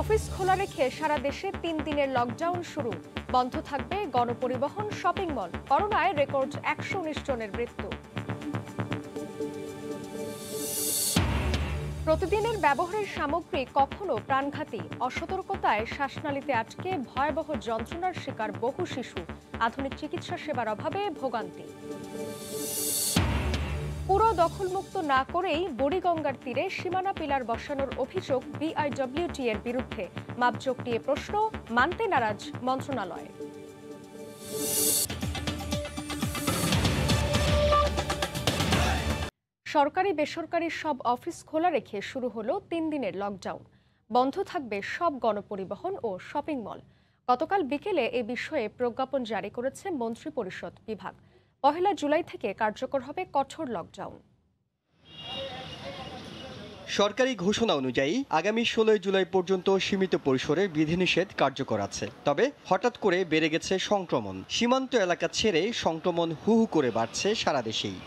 Office খোলা রেখে সারা দেশে ৩ দিনের লকডাউন শুরু। বন্ধ থাকবে গণপরিবহন, শপিং মল। করোনায় রেকর্ড ১১৯ জনের মৃত্যু। প্রতিদিনের ব্যবহারের সামগ্রী কখনো প্রাণঘাতী। অসতর্কতায় শ্বাসনালীতে আটকে ভয়াবহ যন্ত্রণার শিকার বহু শিশু। আধুনিক চিকিৎসা সেবার অভাবে ভোগান্তি। পুরো দখলমুক্ত না করেই বুড়িগঙ্গার তীরে সীমানা পিলার বসানোর অভিযোগ বিআইডব্লিউটি এর বিরুদ্ধে। মাপজোক নিয়ে প্রশ্ন, মানতে নারাজ মন্ত্রণালয়। সরকারি বেসরকারি সব অফিস খোলা রেখে শুরু হলো ৩ দিনের লকডাউন। বন্ধ থাকবে সব গণপরিবহন ও শপিং মল। গতকাল বিকেলে এ বিষয়ে প্রজ্ঞাপন জারি করেছে মন্ত্রিপরিষদ বিভাগ। ১ জুলাই থেকে কার্যকর হবে কঠোর লকডাউন। সরকারি ঘোষণা অনুযায়ী আগামী ১৬ জুলাই পর্যন্ত সীমিত পরিসরে বিধিনিষেধ কার্যকর আছে। তবে হঠাৎ করে বেড়ে গেছে সংক্রমণ। সীমান্ত এলাকা ছেড়ে সংক্রমণ হু হু করে বাড়ছে সারা দেশেই।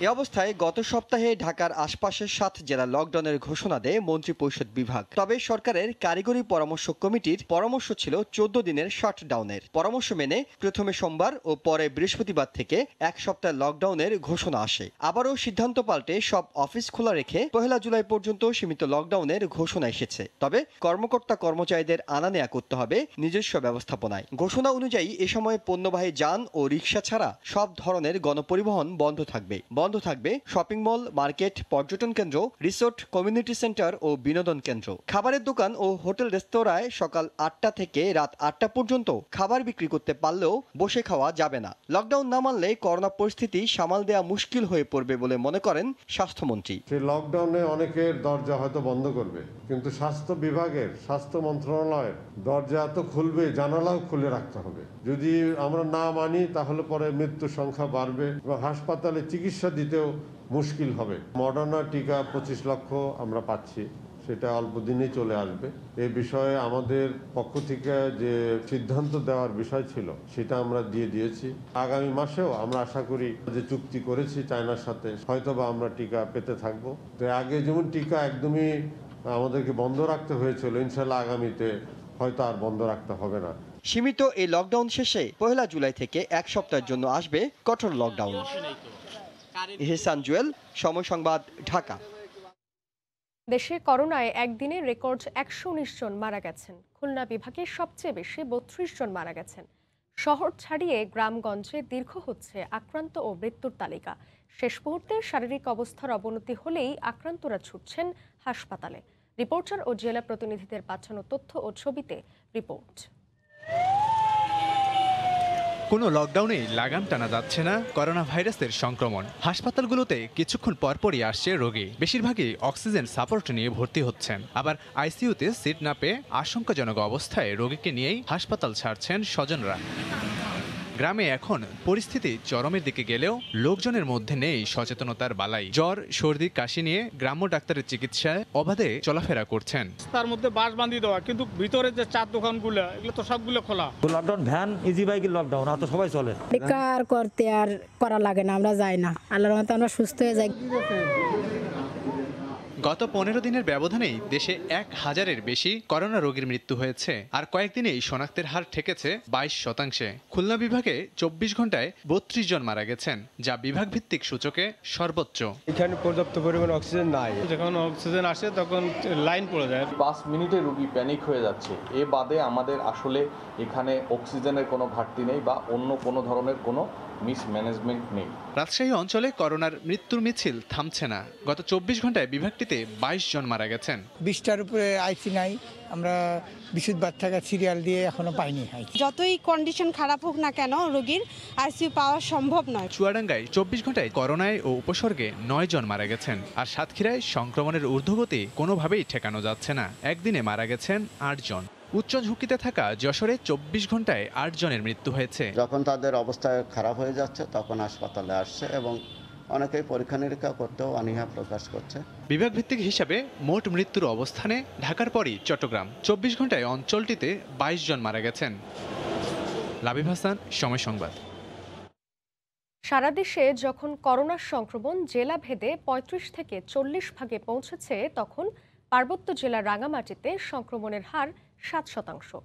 এ অবস্থায় গত সপ্তাহে ঢাকার আশপাশের ৭ জেলা লকডাউনের ঘোষণা দেয় মন্ত্রিপরিষদ বিভাগ। তবে সরকারের কারিগরি পরামর্শ কমিটির পরামর্শ ছিল ১৪ দিনের শাটডাউনের। পরামর্শ মেনে প্রথমে সোমবার ও পরে বৃহস্পতিবার থেকে ১ সপ্তাহ লকডাউনের ঘোষণা আসে। আবারও সিদ্ধান্ত পাল্টে সব অফিস খোলা রেখে ১ জুলাই পর্যন্ত সীমিত লকডাউনের ঘোষণা এসেছে। তবে কর্মকর্তা কর্মচারীদের আনা নেয়া করতে হবে নিজস্ব ব্যবস্থাপনায়। ঘোষণা অনুযায়ী এ সময় পণ্যবাহী যান ও রিকশা ছাড়া সব ধরনের গণপরিবহন বন্ধ থাকবে। বন্ধ থাকবে শপিং মল, মার্কেট, পর্যটন কেন্দ্র, রিসোর্ট, কমিউনিটি সেন্টার ও বিনোদন কেন্দ্র। খাবারের দোকান ও হোটেল রেস্তোরাঁয় সকাল ৮টা থেকে রাত ৮টা পর্যন্ত খাবার বিক্রি করতে পারলেও বসে খাওয়া যাবে না। লকডাউন না মানলে করোনা পরিস্থিতি সামাল দেওয়া মুশকিল হয়ে পড়বে বলে মনে করেন স্বাস্থ্যমন্ত্রী। সেই লকডাউনে অনেকের দরজা হয়তো বন্ধ করবে, কিন্তু স্বাস্থ্য বিভাগের, স্বাস্থ্য মন্ত্রণালয়ের দরজা তো খুলবে, জানালাও খুলে রাখতে হবে। যদি আমরা না মানি তাহলে পরে মৃত্যুর সংখ্যা বাড়বে এবং হাসপাতালে চিকিৎসা দিতেও মুশকিল হবে। মডার্না টিকা ২৫ লক্ষ আমরা পাচ্ছি, সেটা অল্প দিনেই চলে আসবে। এই বিষয়ে আমাদের পক্ষ থেকে যে সিদ্ধান্ত দেওয়ার বিষয় ছিল সেটা আমরা দিয়ে দিয়েছি। আগামী মাসেও আমরা আশা করি যে চুক্তি করেছি চায়নার সাথে, হয়তোবা আমরা টিকা পেতে থাকবো। তো আগে যেমন টিকা একদমই আমাদেরকে বন্ধ রাখতে হয়েছিল, ইনশাল্লাহ আগামীতে হয়তো আর বন্ধ রাখতে হবে না। সীমিত এই লকডাউন শেষে ১ জুলাই থেকে ১ সপ্তাহের জন্য আসবে কঠোর লকডাউন। ইহসান জুয়েল, সময় সংবাদ, ঢাকা। দেশে করোনায় একদিনে রেকর্ড ১১৯ জন মারা গেছেন। খুলনা বিভাগে সবচেয়ে বেশি ৩২ জন মারা গেছেন। শহর ছাড়িয়ে গ্রামগঞ্জে দীর্ঘ হচ্ছে আক্রান্ত ও মৃত্যুর তালিকা। শেষ মুহূর্তে শারীরিক অবস্থার অবনতি হলেই আক্রান্তরা ছুটছেন হাসপাতালে। রিপোর্টার ও জেলা প্রতিনিধিদের পাঠানো তথ্য ও ছবিতে রিপোর্ট। কোনো লকডাউনেই লাগাম টানা যাচ্ছে না করোনা ভাইরাসের সংক্রমণ। হাসপাতালগুলোতে কিছুক্ষণ পরপরই আসছে রোগী। বেশিরভাগই অক্সিজেন সাপোর্ট নিয়ে ভর্তি হচ্ছেন। আবার আইসিইউতে সিট না পেয়ে আশঙ্কাজনক অবস্থায় রোগীকে নিয়েই হাসপাতাল ছাড়ছেন স্বজনরা। গ্রামে এখন পরিস্থিতি চরমের দিকে গেলেও লোকজনের মধ্যে নেই সচেতনতার বালাই। জ্বর, সর্দি, কাশি নিয়ে গ্রাম্য ডাক্তারের চিকিৎসায় অবাধে চলাফেরা করছেন। তার মধ্যে বাস বাঁধিয়ে দেওয়া, কিন্তু ভিতরে যে চার দোকানগুলো এগুলো তো সবগুলো খোলা। লকডাউন ভ্যান, ইজি বাইকের লকডাউন, আর তো সবাই চলে। বেকার করতে আর করা লাগে না, আমরা যাই না। আল্লাহর রহমতে আমরা সুস্থ হয়ে যাই। গত ১৫ দিনের ব্যবধানেই দেশে ১,০০০-এর বেশি করোনা রোগীর মৃত্যু হয়েছে। আর কয়েকদিনেই শনাক্তের হার ঠেকেছে ২২%। খুলনা বিভাগে ২৪ ঘন্টায় ৩২ জন মারা গেছেন, যা বিভাগ ভিত্তিক সূচকে সর্বোচ্চ। এখানে পর্যাপ্ত পরিমাণ অক্সিজেন নাই। যখন অক্সিজেন আসে তখন লাইন পড়ে যায়। ৫ মিনিটে রোগী প্যানিক হয়ে যাচ্ছে। এ বাদে আমাদের আসলে এখানে অক্সিজেনের কোনো ঘাটতি নেই বা অন্য কোনো ধরনের কোনো মিসম্যানেজমেন্ট নেই। রাজশাহী অঞ্চলে করোনার মৃত্যুর মিছিল থামছে না। গত ২৪ ঘন্টায় বিভাগটিতে ২২ জন মারা গেছেন। ২০টার উপরে আইসি নাই, আমরা বিশুদ্ধবার থাকা সিরিয়াল দিয়ে এখনো পাইনি। যতই কন্ডিশন খারাপ হোক না কেন রোগীর আইসিইউ পাওয়া সম্ভব নয়। চুয়াডাঙ্গায় ২৪ ঘন্টায় করোনায় ও উপসর্গে ৯ জন মারা গেছেন। আর সাতক্ষীরায় সংক্রমণের ঊর্ধ্বগতি কোনোভাবেই ঠেকানো যাচ্ছে না। একদিনে মারা গেছেন ৮ জন। উচ্চ ঝুঁকিতে থাকা যশোরে ২৪ ঘন্টায় ৮ জনের মৃত্যু হয়েছে। যখন তাদের অবস্থা খারাপ হয়ে যাচ্ছে তখন হাসপাতালে আসছে এবং অনেকেই পরীক্ষা নিরীক্ষা করতেও অনীহা প্রকাশ করছে। বিভাগ ভিত্তিক হিসাবে মোট মৃত্যুর অবস্থানে ঢাকার পরই চট্টগ্রাম। ২৪ ঘন্টায় অঞ্চলটিতে ২২ জন মারা গেছেন। লাবিব হাসান, সময় সংবাদ। সারা দেশে যখন করোনার সংক্রমণ জেলা ভেদে ৩৫ থেকে ৪০ ভাগে পৌঁছেছে, তখন পার্বত্য জেলা রাঙামাটিতে সংক্রমণের হার 7%।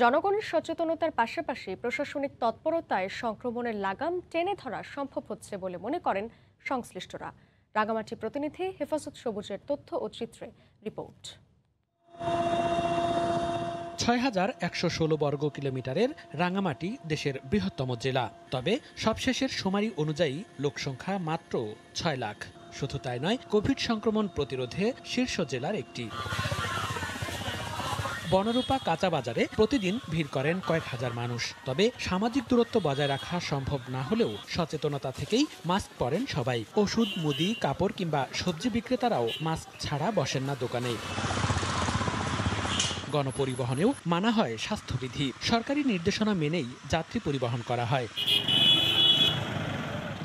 জনগণের সচেতনতার পাশাপাশি প্রশাসনিক তৎপরতায় সংক্রমণের লাগাম টেনে ধরা সম্ভব হচ্ছে বলে মনে করেন সংশ্লিষ্টরা। রাঙামাটি প্রতিনিধি হেফাজত সবুজের তথ্য ও চিত্রে রিপোর্ট। ৬,১১৬ বর্গ কিলোমিটারের রাঙামাটি দেশের বৃহত্তম জেলা। তবে সবশেষের শুমারি অনুযায়ী লোকসংখ্যা মাত্র ৬ লাখ। শুধু তাই নয়, কোভিড সংক্রমণ প্রতিরোধে শীর্ষ জেলার একটি। বনরূপা কাঁচা বাজারে প্রতিদিন ভিড় করেন কয়েক হাজার মানুষ। তবে সামাজিক দূরত্ব বজায় রাখা সম্ভব না হলেও সচেতনতা থেকেই মাস্ক পরেন সবাই। ওষুধ, মুদি, কাপড় কিংবা সবজি বিক্রেতারাও মাস্ক ছাড়া বসেন না দোকানে। গণপরিবহনেও মানা হয় স্বাস্থ্যবিধি। সরকারি নির্দেশনা মেনেই যাত্রী পরিবহন করা হয়।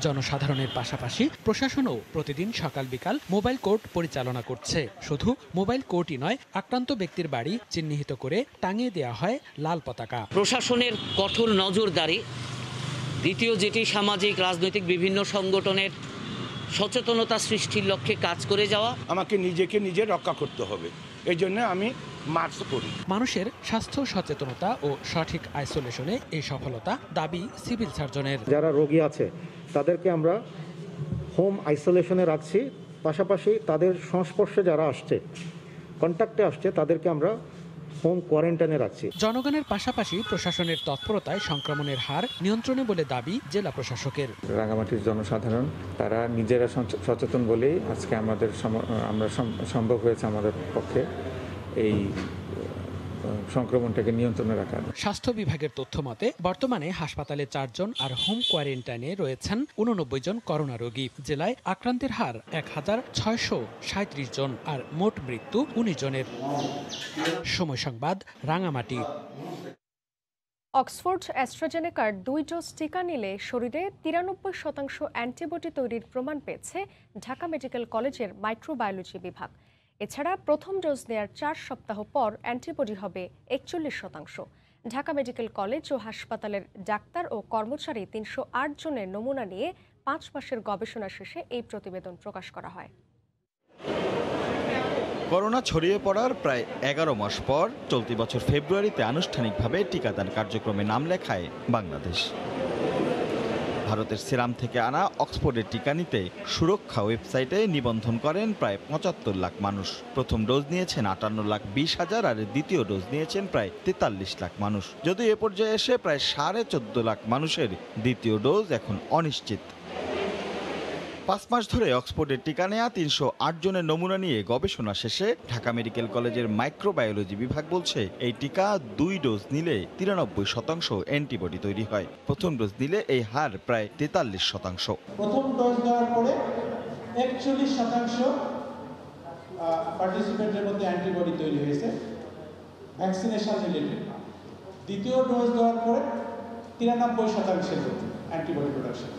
জনসাধারণের পাশাপাশি প্রশাসনও প্রতিদিন সকাল বিকাল মোবাইল কোর্ট পরিচালনা করছে। শুধু মোবাইল কোর্টই নয়, আক্রান্ত ব্যক্তির বাড়ি চিহ্নিত করে টাঙিয়ে দেওয়া হয় লাল পতাকা। প্রশাসনের কঠোর নজরদারি, দ্বিতীয় যেটি সামাজিক রাজনৈতিক বিভিন্ন সংগঠনের সচেতনতা সৃষ্টির লক্ষ্যে কাজ করে যাওয়া। আমাকে নিজে রক্ষা করতে হবে, এই জন্য আমি মাস্ক পরি। মানুষের স্বাস্থ্য সচেতনতা ও সঠিক আইসোলেশনে এই সফলতা দাবি সিভিল সার্জনের। যারা রোগী আছে তাদেরকে আমরা হোম আইসোলেশনে রাখছি, পাশাপাশি তাদের সংস্পর্শে যারা আসছে, কন্ট্যাক্টে আসছে, তাদেরকে আমরা হোম কোয়ারেন্টাইনে রাখছি। জনগণের পাশাপাশি প্রশাসনের তৎপরতায় সংক্রমণের হার নিয়ন্ত্রণে বলে দাবি জেলা প্রশাসকের। রাঙামাটির জনসাধারণ তারা নিজেরা সচেতন বলেই আজকে আমরা সম্ভব হয়েছে আমাদের পক্ষে এই সংক্রমণটাকে নিয়ন্ত্রণে রাখা। স্বাস্থ্য বিভাগের তথ্য মতে বর্তমানে হাসপাতালে 4 জন আর হোম কোয়ারেন্টাইনে রয়েছেন 89 জন করোনা রোগী। জেলায় আক্রান্তের হার 1,637 জন আর মোট মৃত্যু 19 জনের। সময় সংবাদ, রাঙামাটি। অক্সফোর্ড অ্যাস্ট্রাজেনেকার 2 ডোজ টিকা নিলে শরীরে 93% অ্যান্টিবডি তৈরির প্রমাণ পেয়েছে ঢাকা মেডিকেল কলেজের মাইক্রোবায়োলজি বিভাগ। এছাড়া প্রথম ডোজ নেয়ার 4 সপ্তাহ পর অ্যান্টিবডি হবে 41%। ঢাকা মেডিকেল কলেজ ও হাসপাতালের ডাক্তার ও কর্মচারী 308 জনের নমুনা নিয়ে 5 মাসের গবেষণা শেষে এই প্রতিবেদন প্রকাশ করা হয়। করোনা ছড়িয়ে পড়ার প্রায় 11 মাস পর চলতি বছর ফেব্রুয়ারিতে আনুষ্ঠানিকভাবে টিকাদান কার্যক্রমে নাম লেখায় বাংলাদেশ। ভারতের সিরাম থেকে আনা অক্সফোর্ডের টিকা নিতে সুরক্ষা ওয়েবসাইটে নিবন্ধন করেন প্রায় 75 লাখ মানুষ। প্রথম ডোজ নিয়েছেন 58,20,000 আর দ্বিতীয় ডোজ নিয়েছেন প্রায় 43 লাখ মানুষ। যদিও এ পর্যায়ে এসে প্রায় 14.5 লাখ মানুষের দ্বিতীয় ডোজ এখন অনিশ্চিত। 5 মাস ধরে অক্সফোর্ডের টিকা নেয়া 308 জনের নমুনা নিয়ে গবেষণা শেষে ঢাকা মেডিকেল কলেজের মাইক্রোবায়োলজি বিভাগ বলছে এই টিকা 2 ডোজ নিলে 93% অ্যান্টিবডি তৈরি হয়। প্রথম ডোজ নিলে এই হার প্রায় 43%। প্রথম ডোজ দেওয়ার পরে 41% পার্টিসিপেন্টের মধ্যে অ্যান্টিবডি তৈরি হয়েছে ভ্যাকসিনেশন রিলেটেড। দ্বিতীয় ডোজ দেওয়ার পরে 93% অ্যান্টিবডি প্রোডাকশন।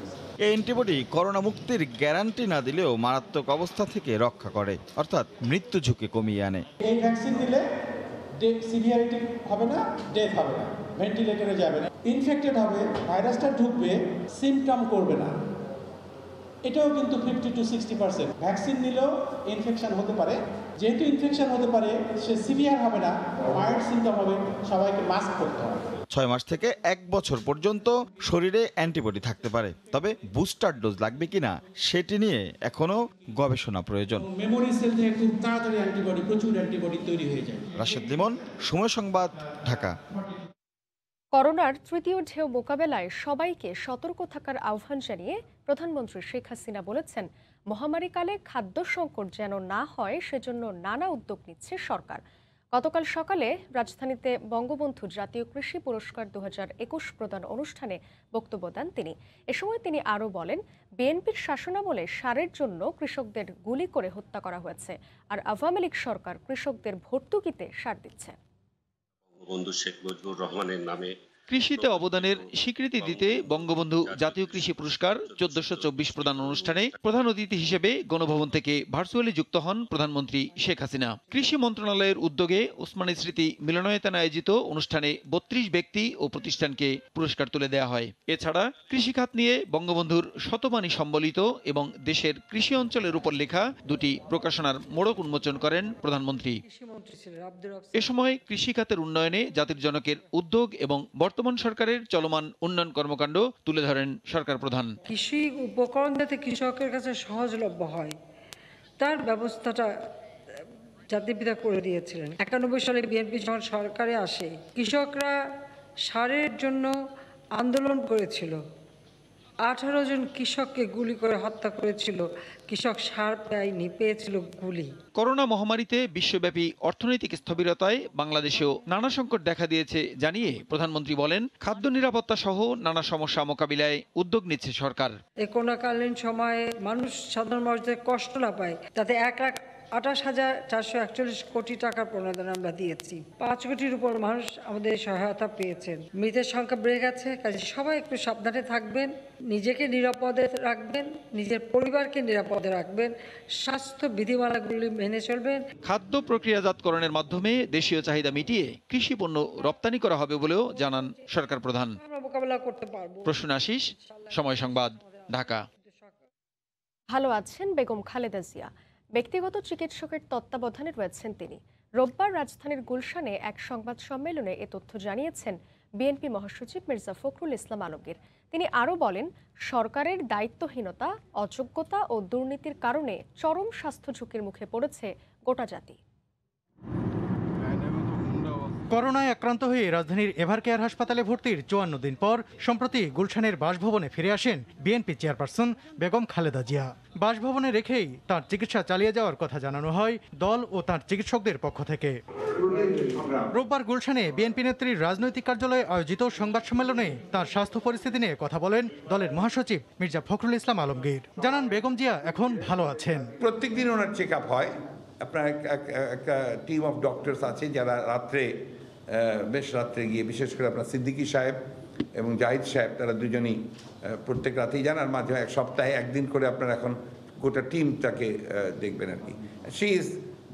এই অ্যান্টিবডি করোনা মুক্তির গ্যারান্টি না দিলেও মারাত্মক অবস্থা থেকে রক্ষা করে, অর্থাৎ মৃত্যু ঝুঁকি কমিয়ে আনে। এই ভ্যাকসিন দিলে সিভিয়ারিটি হবে না, ডেথ হবে না, ভেন্টিলেটরে যাবে না, ইনফেক্টেড হবে, ভাইরাসটা ঢুকবে, সিমটম করবে না। এটাও কিন্তু 50 to 60%। ভ্যাকসিন নিলেও ইনফেকশন হতে পারে, যেহেতু ইনফেকশন হতে পারে সে সিভিয়ার হবে না, মাইল্ড সিমটম হবে, সবাইকে মাস্ক করতে হবে। 6 মাস থেকে 1 বছর পর্যন্ত শরীরে অ্যান্টিবডি থাকতে পারে, তবে বুস্টার ডোজ লাগবে কিনা সেটি নিয়ে এখনো গবেষণা প্রয়োজন। মেমোরি সেল থেকে খুব তাড়াতাড়ি অ্যান্টিবডি, প্রচুর অ্যান্টিবডি তৈরি হয়ে যায়। রাশেদ লিমন, সময় সংবাদ, ঢাকা। করোনার তৃতীয় ঢেউ মোকাবেলায় সবাইকে সতর্ক থাকার আহ্বান জানিয়ে প্রধানমন্ত্রী শেখ হাসিনা বলেছেন, মহামারীকালে খাদ্য সংকট যেন না হয় সেজন্য নানা উদ্যোগ নিচ্ছে সরকার। গতকাল সকালে রাজধানীতে বঙ্গবন্ধু জাতীয় কৃষি পুরস্কার 2021 প্রদান অনুষ্ঠানে বক্তব্য দেন তিনি। এ সময় তিনি আরও বলেন, বিএনপির শাসনামলে সারের জন্য কৃষকদের গুলি করে হত্যা করা হয়েছে, আর আওয়ামী লীগ সরকার কৃষকদের ভর্তুকিতে সার দিচ্ছে। বঙ্গবন্ধু শেখ মুজিবুর রহমানের নামে কৃষিতে অবদানের স্বীকৃতি দিতে বঙ্গবন্ধু জাতীয় কৃষি পুরস্কার 1424 প্রদান অনুষ্ঠানে প্রধান অতিথি হিসেবে গণভবন থেকে ভার্চুয়ালি যুক্ত হন প্রধানমন্ত্রী শেখ হাসিনা। কৃষি মন্ত্রণালয়ের উদ্যোগে ওসমানী স্মৃতি মিলনায়তনে আয়োজিত অনুষ্ঠানে 32 ব্যক্তি ও প্রতিষ্ঠানকে পুরস্কার তুলে দেওয়া হয়। এছাড়া কৃষিখাত নিয়ে বঙ্গবন্ধুর শতবাণী সম্বলিত এবং দেশের কৃষি অঞ্চলের উপর লেখা দুটি প্রকাশনার মোড়ক উন্মোচন করেন প্রধানমন্ত্রী। এ সময় কৃষিখাতের উন্নয়নে জাতির জনকের উদ্যোগ এবং বর্তমান সরকারের চলমান উন্নয়ন কর্মকাণ্ড তুলে ধরেন সরকার প্রধান। কৃষি উপকরণ যাতে কৃষকের কাছে সহজলভ্য হয় তার ব্যবস্থাটা জাতির পিতা করে দিয়েছিলেন। 91 সালে বিএনপি যখন সরকারে আসে কৃষকরা সারের জন্য আন্দোলন করেছিল। 18 জন কৃষককে গুলি করে হত্যা করেছিল। কৃষক সার পায়নি, পেয়েছিল গুলি। করোনা মহামারীতে বিশ্বব্যাপী অর্থনৈতিক স্থবিরতায় বাংলাদেশেও নানা সংকট দেখা দিয়েছে জানিয়ে প্রধানমন্ত্রী বলেন, খাদ্য নিরাপত্তা সহ নানা সমস্যা মোকাবিলায় উদ্যোগ নিচ্ছে সরকার। এই করোনাকালীন সময়ে মানুষ, সাধারণ মানুষদের কষ্ট না পায় তাতে 1,28,441 কোটি টাকার প্রণোদনা আমরা দিয়েছি। 5 কোটির উপর মানুষ আমাদের সহায়তা পেয়েছেন। মৃতের সংখ্যা বেড়ে গেছে, কাজে সবাই একটু সাবধানে থাকবেন, নিজেকে নিরাপদে রাখবেন, নিজের পরিবারকে নিরাপদে রাখবেন, স্বাস্থ্য বিধিমালাগুলি মেনে চলবেন। খাদ্য প্রক্রিয়াজাতকরণের মাধ্যমে দেশীয় চাহিদা মিটিয়ে কৃষি পণ্য রপ্তানি করা হবে বলেও জানান সরকার প্রধান। মোকাবেলা করতে পারবো। প্রসূন আশিস, সময় সংবাদ, ঢাকা। ভালো আছেন বেগম খালেদা জিয়া। ব্যক্তিগত চিকিৎসকের তত্ত্বাবধানে রয়েছেন তিনি। রোববার রাজধানীর গুলশানে এক সংবাদ সম্মেলনে এ তথ্য জানিয়েছেন বিএনপি মহাসচিব মির্জা ফখরুল ইসলাম আলমগীর। তিনি আরও বলেন, সরকারের দায়িত্বহীনতা, অযোগ্যতা ও দুর্নীতির কারণে চরম স্বাস্থ্য ঝুঁকির মুখে পড়েছে গোটা জাতি। করোনায় আক্রান্ত হয়ে রাজধানীর এভারকেয়ার হাসপাতালে ভর্তির 54 দিন পর সম্প্রতি গুলশানের বাসভবনে ফিরে আসেন বিএনপি চেয়ারপারসন বেগম খালেদা জিয়া। বাসভবনে রেখেই তার চিকিৎসা চালিয়ে যাওয়ার কথা জানানো হয় দল ও তার চিকিৎসকদের পক্ষ থেকে। রোববার গুলশানে বিএনপি নেত্রীর রাজনৈতিক কার্যালয়ে আয়োজিত সংবাদ সম্মেলনে তার স্বাস্থ্য পরিস্থিতি নিয়ে কথা বলেন দলের মহাসচিব মির্জা ফখরুল ইসলাম আলমগীর। জানান, বেগম জিয়া এখন ভালো আছেন। প্রত্যেকদিন ওনার চেক আপ হয়। আপনার একটা টিম অফ ডক্টরস আছে যারা রাত্রে, বেশ রাত্রে গিয়ে, বিশেষ করে আপনার সিদ্দিকী সাহেব এবং জাহিদ সাহেব, তারা দুজনই প্রত্যেক রাতেই যান। আর মাঝে এক সপ্তাহে একদিন করে আপনার এখন গোটা টিম তাকে দেখবেন আর কি। She is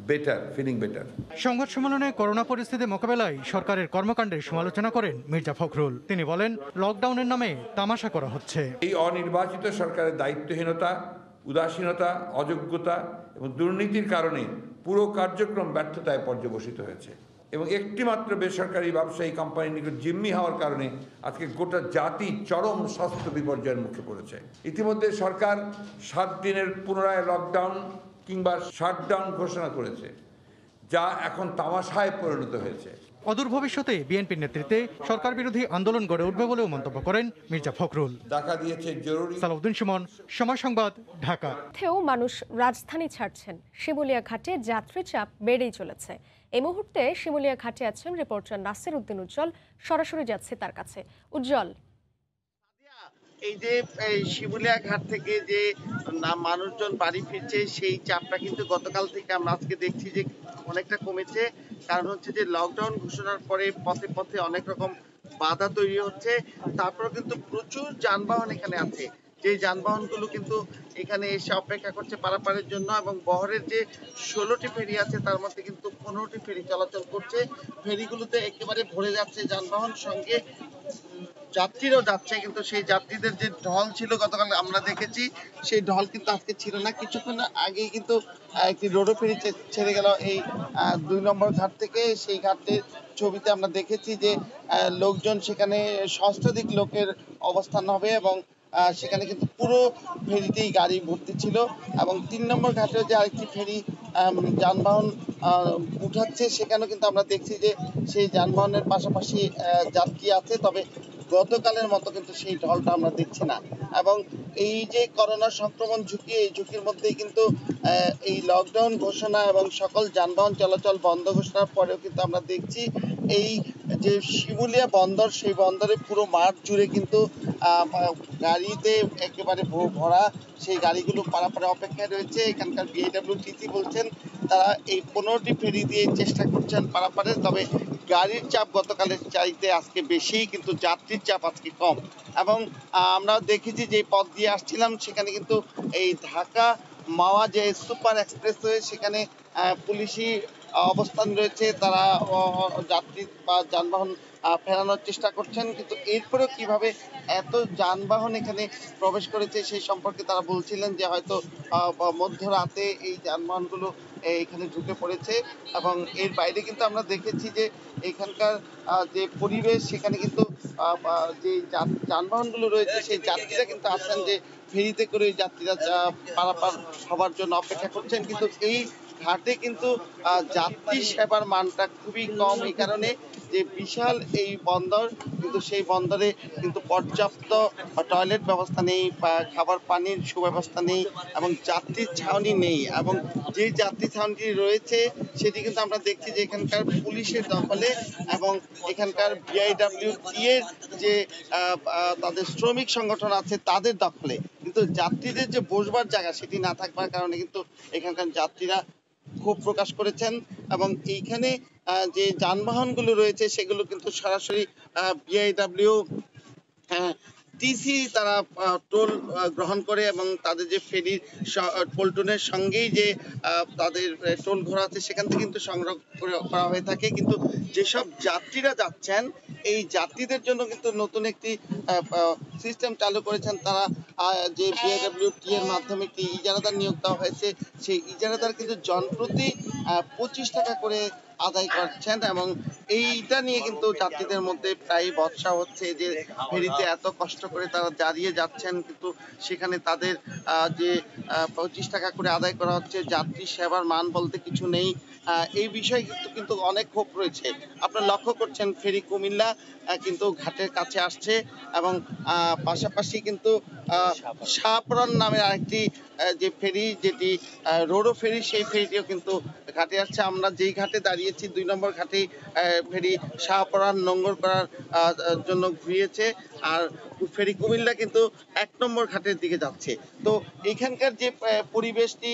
better, feeling better. সংবাদ সম্মেলনে করোনা পরিস্থিতি মোকাবেলায় সরকারের কর্মকাণ্ডের সমালোচনা করেন মির্জা ফখরুল। তিনি বলেন, লকডাউনের নামে তামাশা করা হচ্ছে। এই অনির্বাচিত সরকারের দায়িত্বহীনতা, উদাসীনতা, অযোগ্যতা এবং দুর্নীতির কারণে পুরো কার্যক্রম ব্যর্থতায় পর্যবসিত হয়েছে এবং একটিমাত্র বেসরকারি ব্যবসায়ী কোম্পানির নিকট জিম্মি হওয়ার কারণে আজকে গোটা জাতি চরম স্বাস্থ্য বিপর্যয়ের মুখে পড়েছে। ইতিমধ্যে সরকার 7 দিনের পুনরায় লকডাউন কিংবা শাটডাউন ঘোষণা করেছে, যা এখন তামাশায় পরিণত হয়েছে। অদূর ভবিষ্যতে বিএনপির নেতৃত্বে সরকার বিরোধী আন্দোলন গড়ে উঠবে বলেও মন্তব্য করেন মির্জা ফখরুল। দেখা দিয়েছে জরুরি। সালাউদ্দিন সুমন, সময় সংবাদ, ঢাকা। মানুষ রাজধানী ছাড়ছেন, শিমুলিয়া ঘাটে যাত্রী চাপ বেড়েই চলেছে। এই মুহূর্তে শিমুলিয়া ঘাটে আছেন রিপোর্টার নাসির উদ্দিন উজ্জ্বল। সরাসরি যাচ্ছে তার কাছে। উজ্জ্বল, এই যে শিমুলিয়া ঘাট থেকে যে মানুষজন বাড়ি ফিরছে, সেই চাপটা কিন্তু গতকাল থেকে আমরা আজকে দেখছি যে অনেকটা কমেছে। কারণ হচ্ছে যে লকডাউন ঘোষণার পরে পথে পথে অনেক রকম বাধা তৈরি হচ্ছে, তারপরে কিন্তু প্রচুর যানবাহন এখানে আছে, যে যানবাহনগুলো কিন্তু এখানে এসে অপেক্ষা করছে পারাপারের জন্য। এবং বহরের যে 16টি ফেরি আছে তার মধ্যে কিন্তু 15টি ফেরি চলাচল করছে। ফেরিগুলোতে একেবারে ভরে যাচ্ছে যানবাহন, সঙ্গে যাত্রীরাও যাচ্ছে, কিন্তু সেই যাত্রীদের যে ঢল ছিল গতকাল আমরা দেখেছি, সেই ঢল কিন্তু আজকে ছিল না। কিছুক্ষণ আগেই কিন্তু একটি রোডো ফেরি ছেড়ে গেল এই 2 নম্বর ঘাট থেকে। সেই ঘাটের ছবিতে আমরা দেখেছি যে লোকজন সেখানে সহস্রাধিক লোকের অবস্থান হবে এবং সেখানে কিন্তু পুরো ফেরিতেই গাড়ি ভর্তি ছিল। এবং 3 নম্বর ঘাটে যে আরেকটি ফেরি যানবাহন উঠাচ্ছে, সেখানেও কিন্তু আমরা দেখছি যে সেই যানবাহনের পাশাপাশি যাত্রী আছে, তবে গতকালের মতো কিন্তু সেই ঢলটা আমরা দেখছি না। এবং এই যে করোনা সংক্রমণ ঝুঁকি, এই ঝুঁকির মধ্যেই কিন্তু এই লকডাউন ঘোষণা এবং সকল যানবাহন চলাচল বন্ধ ঘোষণার পরেও কিন্তু আমরা দেখছি এই যে শিমুলিয়া বন্দর, সেই বন্দরে পুরো মাঠ জুড়ে কিন্তু গাড়িতে একেবারে ভরা, সেই গাড়িগুলো পারাপারে অপেক্ষায় রয়েছে। এখানকার বিএডব্লিউটিসি বলছেন তারা এই 15টি ফেরি দিয়ে চেষ্টা করছেন পারাপারের। তবে গাড়ির চাপ গতকালের চাইতে আজকে বেশি, কিন্তু যাত্রীর চাপ আজকে কম। এবং আমরা দেখেছি যে পথ দিয়ে আসছিলাম সেখানে কিন্তু এই ঢাকা মাওয়া যে সুপার এক্সপ্রেসওয়ে সেখানে পুলিশি অবস্থান রয়েছে, তারা যাত্রী বা যানবাহন ফেরানোর চেষ্টা করছেন। কিন্তু এরপরেও কিভাবে এত যানবাহন এখানে প্রবেশ করেছে সেই সম্পর্কে তারা বলছিলেন যে হয়তো মধ্যরাতে এই যানবাহনগুলো এখানে ঢুকে পড়েছে। এবং এর বাইরে কিন্তু আমরা দেখেছি যে এখানকার যে পরিবেশ সেখানে কিন্তু যে যানবাহনগুলো রয়েছে সেই যাত্রীরা কিন্তু আসছেন যে ফেরিতে করে যাত্রীরা পারাপার হবার জন্য অপেক্ষা করছেন। কিন্তু এই ঘাটে কিন্তু যাত্রী সেবার মানটা খুবই কম, এই কারণে যে বিশাল এই বন্দর, কিন্তু সেই বন্দরে কিন্তু পর্যাপ্ত টয়লেট ব্যবস্থা নেই, খাবার পানির সুব্যবস্থা নেই এবং যাত্রীর ছাউনি নেই। এবং যে যাত্রী ছাউনিটি রয়েছে সেটি কিন্তু আমরা দেখছি যে এখানকার পুলিশের দখলে এবং এখানকার বিআইডব্লিউটি এর যে তাদের শ্রমিক সংগঠন আছে তাদের দখলে। কিন্তু যাত্রীদের যে বসবার জায়গা সেটি না থাকবার কারণে কিন্তু এখানকার যাত্রীরা ক্ষোভ প্রকাশ করেছেন। এবং এইখানে যে যানবাহনগুলো রয়েছে সেগুলো কিন্তু সরাসরি বিআইডব্লিউ টিসি তারা টোল গ্রহণ করে এবং তাদের যে ফেরির পল্টনের সঙ্গেই যে তাদের টোল ঘর আছে সেখান থেকে কিন্তু সংগ্রহ করা হয়ে থাকে। কিন্তু যেসব যাত্রীরা যাচ্ছেন এই যাত্রীদের জন্য কিন্তু নতুন একটি সিস্টেম চালু করেছেন তারা, যে বিআইডব্লিউটি এর মাধ্যমে একটি ইজারাদার নিয়োগ দেওয়া হয়েছে। সেই ইজারাদার কিন্তু জনপ্রতি 25 টাকা করে আদায় করছেন। এবং এইটা নিয়ে কিন্তু যাত্রীদের মধ্যে প্রায় বর্ষা হচ্ছে যে ফেরিতে এত কষ্ট করে তারা দাঁড়িয়ে যাচ্ছেন, কিন্তু সেখানে তাদের যে 25 টাকা করে আদায় করা হচ্ছে, যাত্রী সেবার মান বলতে কিছু নেই। এই বিষয়ে কিন্তু অনেক ক্ষোভ রয়েছে। আপনারা লক্ষ্য করছেন ফেরি কুমিল্লা কিন্তু ঘাটের কাছে আসছে এবং পাশাপাশি কিন্তু শাহপরান নামের আরেকটি যে ফেরি, যেটি রোরো ফেরি, সেই ফেরিটিও কিন্তু ঘাটে আসছে। আমরা যেই ঘাটে দাঁড়িয়েছি 2 নম্বর ঘাটে ফেরি শাহপরান নোঙ্গর করার জন্য ঘুরিয়েছে, আর ফেরি কুমিল্লা কিন্তু 1 নম্বর ঘাটের দিকে যাচ্ছে। তো এখানকার যে পরিবেশটি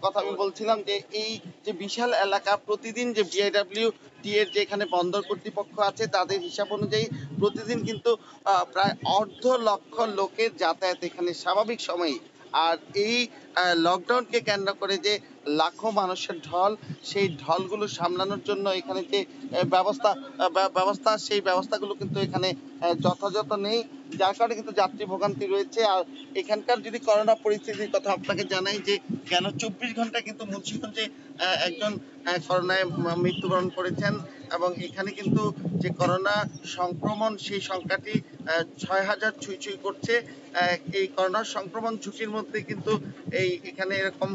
কথা আমি বলছিলাম যে এই যে বিশাল এলাকা, প্রতিদিন যে বিআইডব্লিউটি এর যে এখানে বন্দর কর্তৃপক্ষ আছে তাদের হিসাব অনুযায়ী প্রতিদিন কিন্তু প্রায় 1.5 লক্ষ লোকের যাতায়াত এখানে স্বাভাবিক সময়ে। আর এই লকডাউনকে কেন্দ্র করে যে লাখো মানুষের ঢল, সেই ঢলগুলো সামলানোর জন্য এখানে যে ব্যবস্থা সেই ব্যবস্থাগুলো কিন্তু এখানে যথাযথ নেই, যার কারণে কিন্তু যাত্রী ভোগান্তি রয়েছে। আর এখানকার যদি করোনা পরিস্থিতির কথা আপনাকে জানাই যে কেন 24 ঘন্টা কিন্তু মুন্সিগঞ্জে একজন করোনায় মৃত্যুবরণ করেছেন এবং এখানে কিন্তু যে করোনা সংক্রমণ সেই সংখ্যাটি 6000 ছুঁই করছে। এই করোনা সংক্রমণ ঝুঁকির মধ্যে কিন্তু এখানে এরকম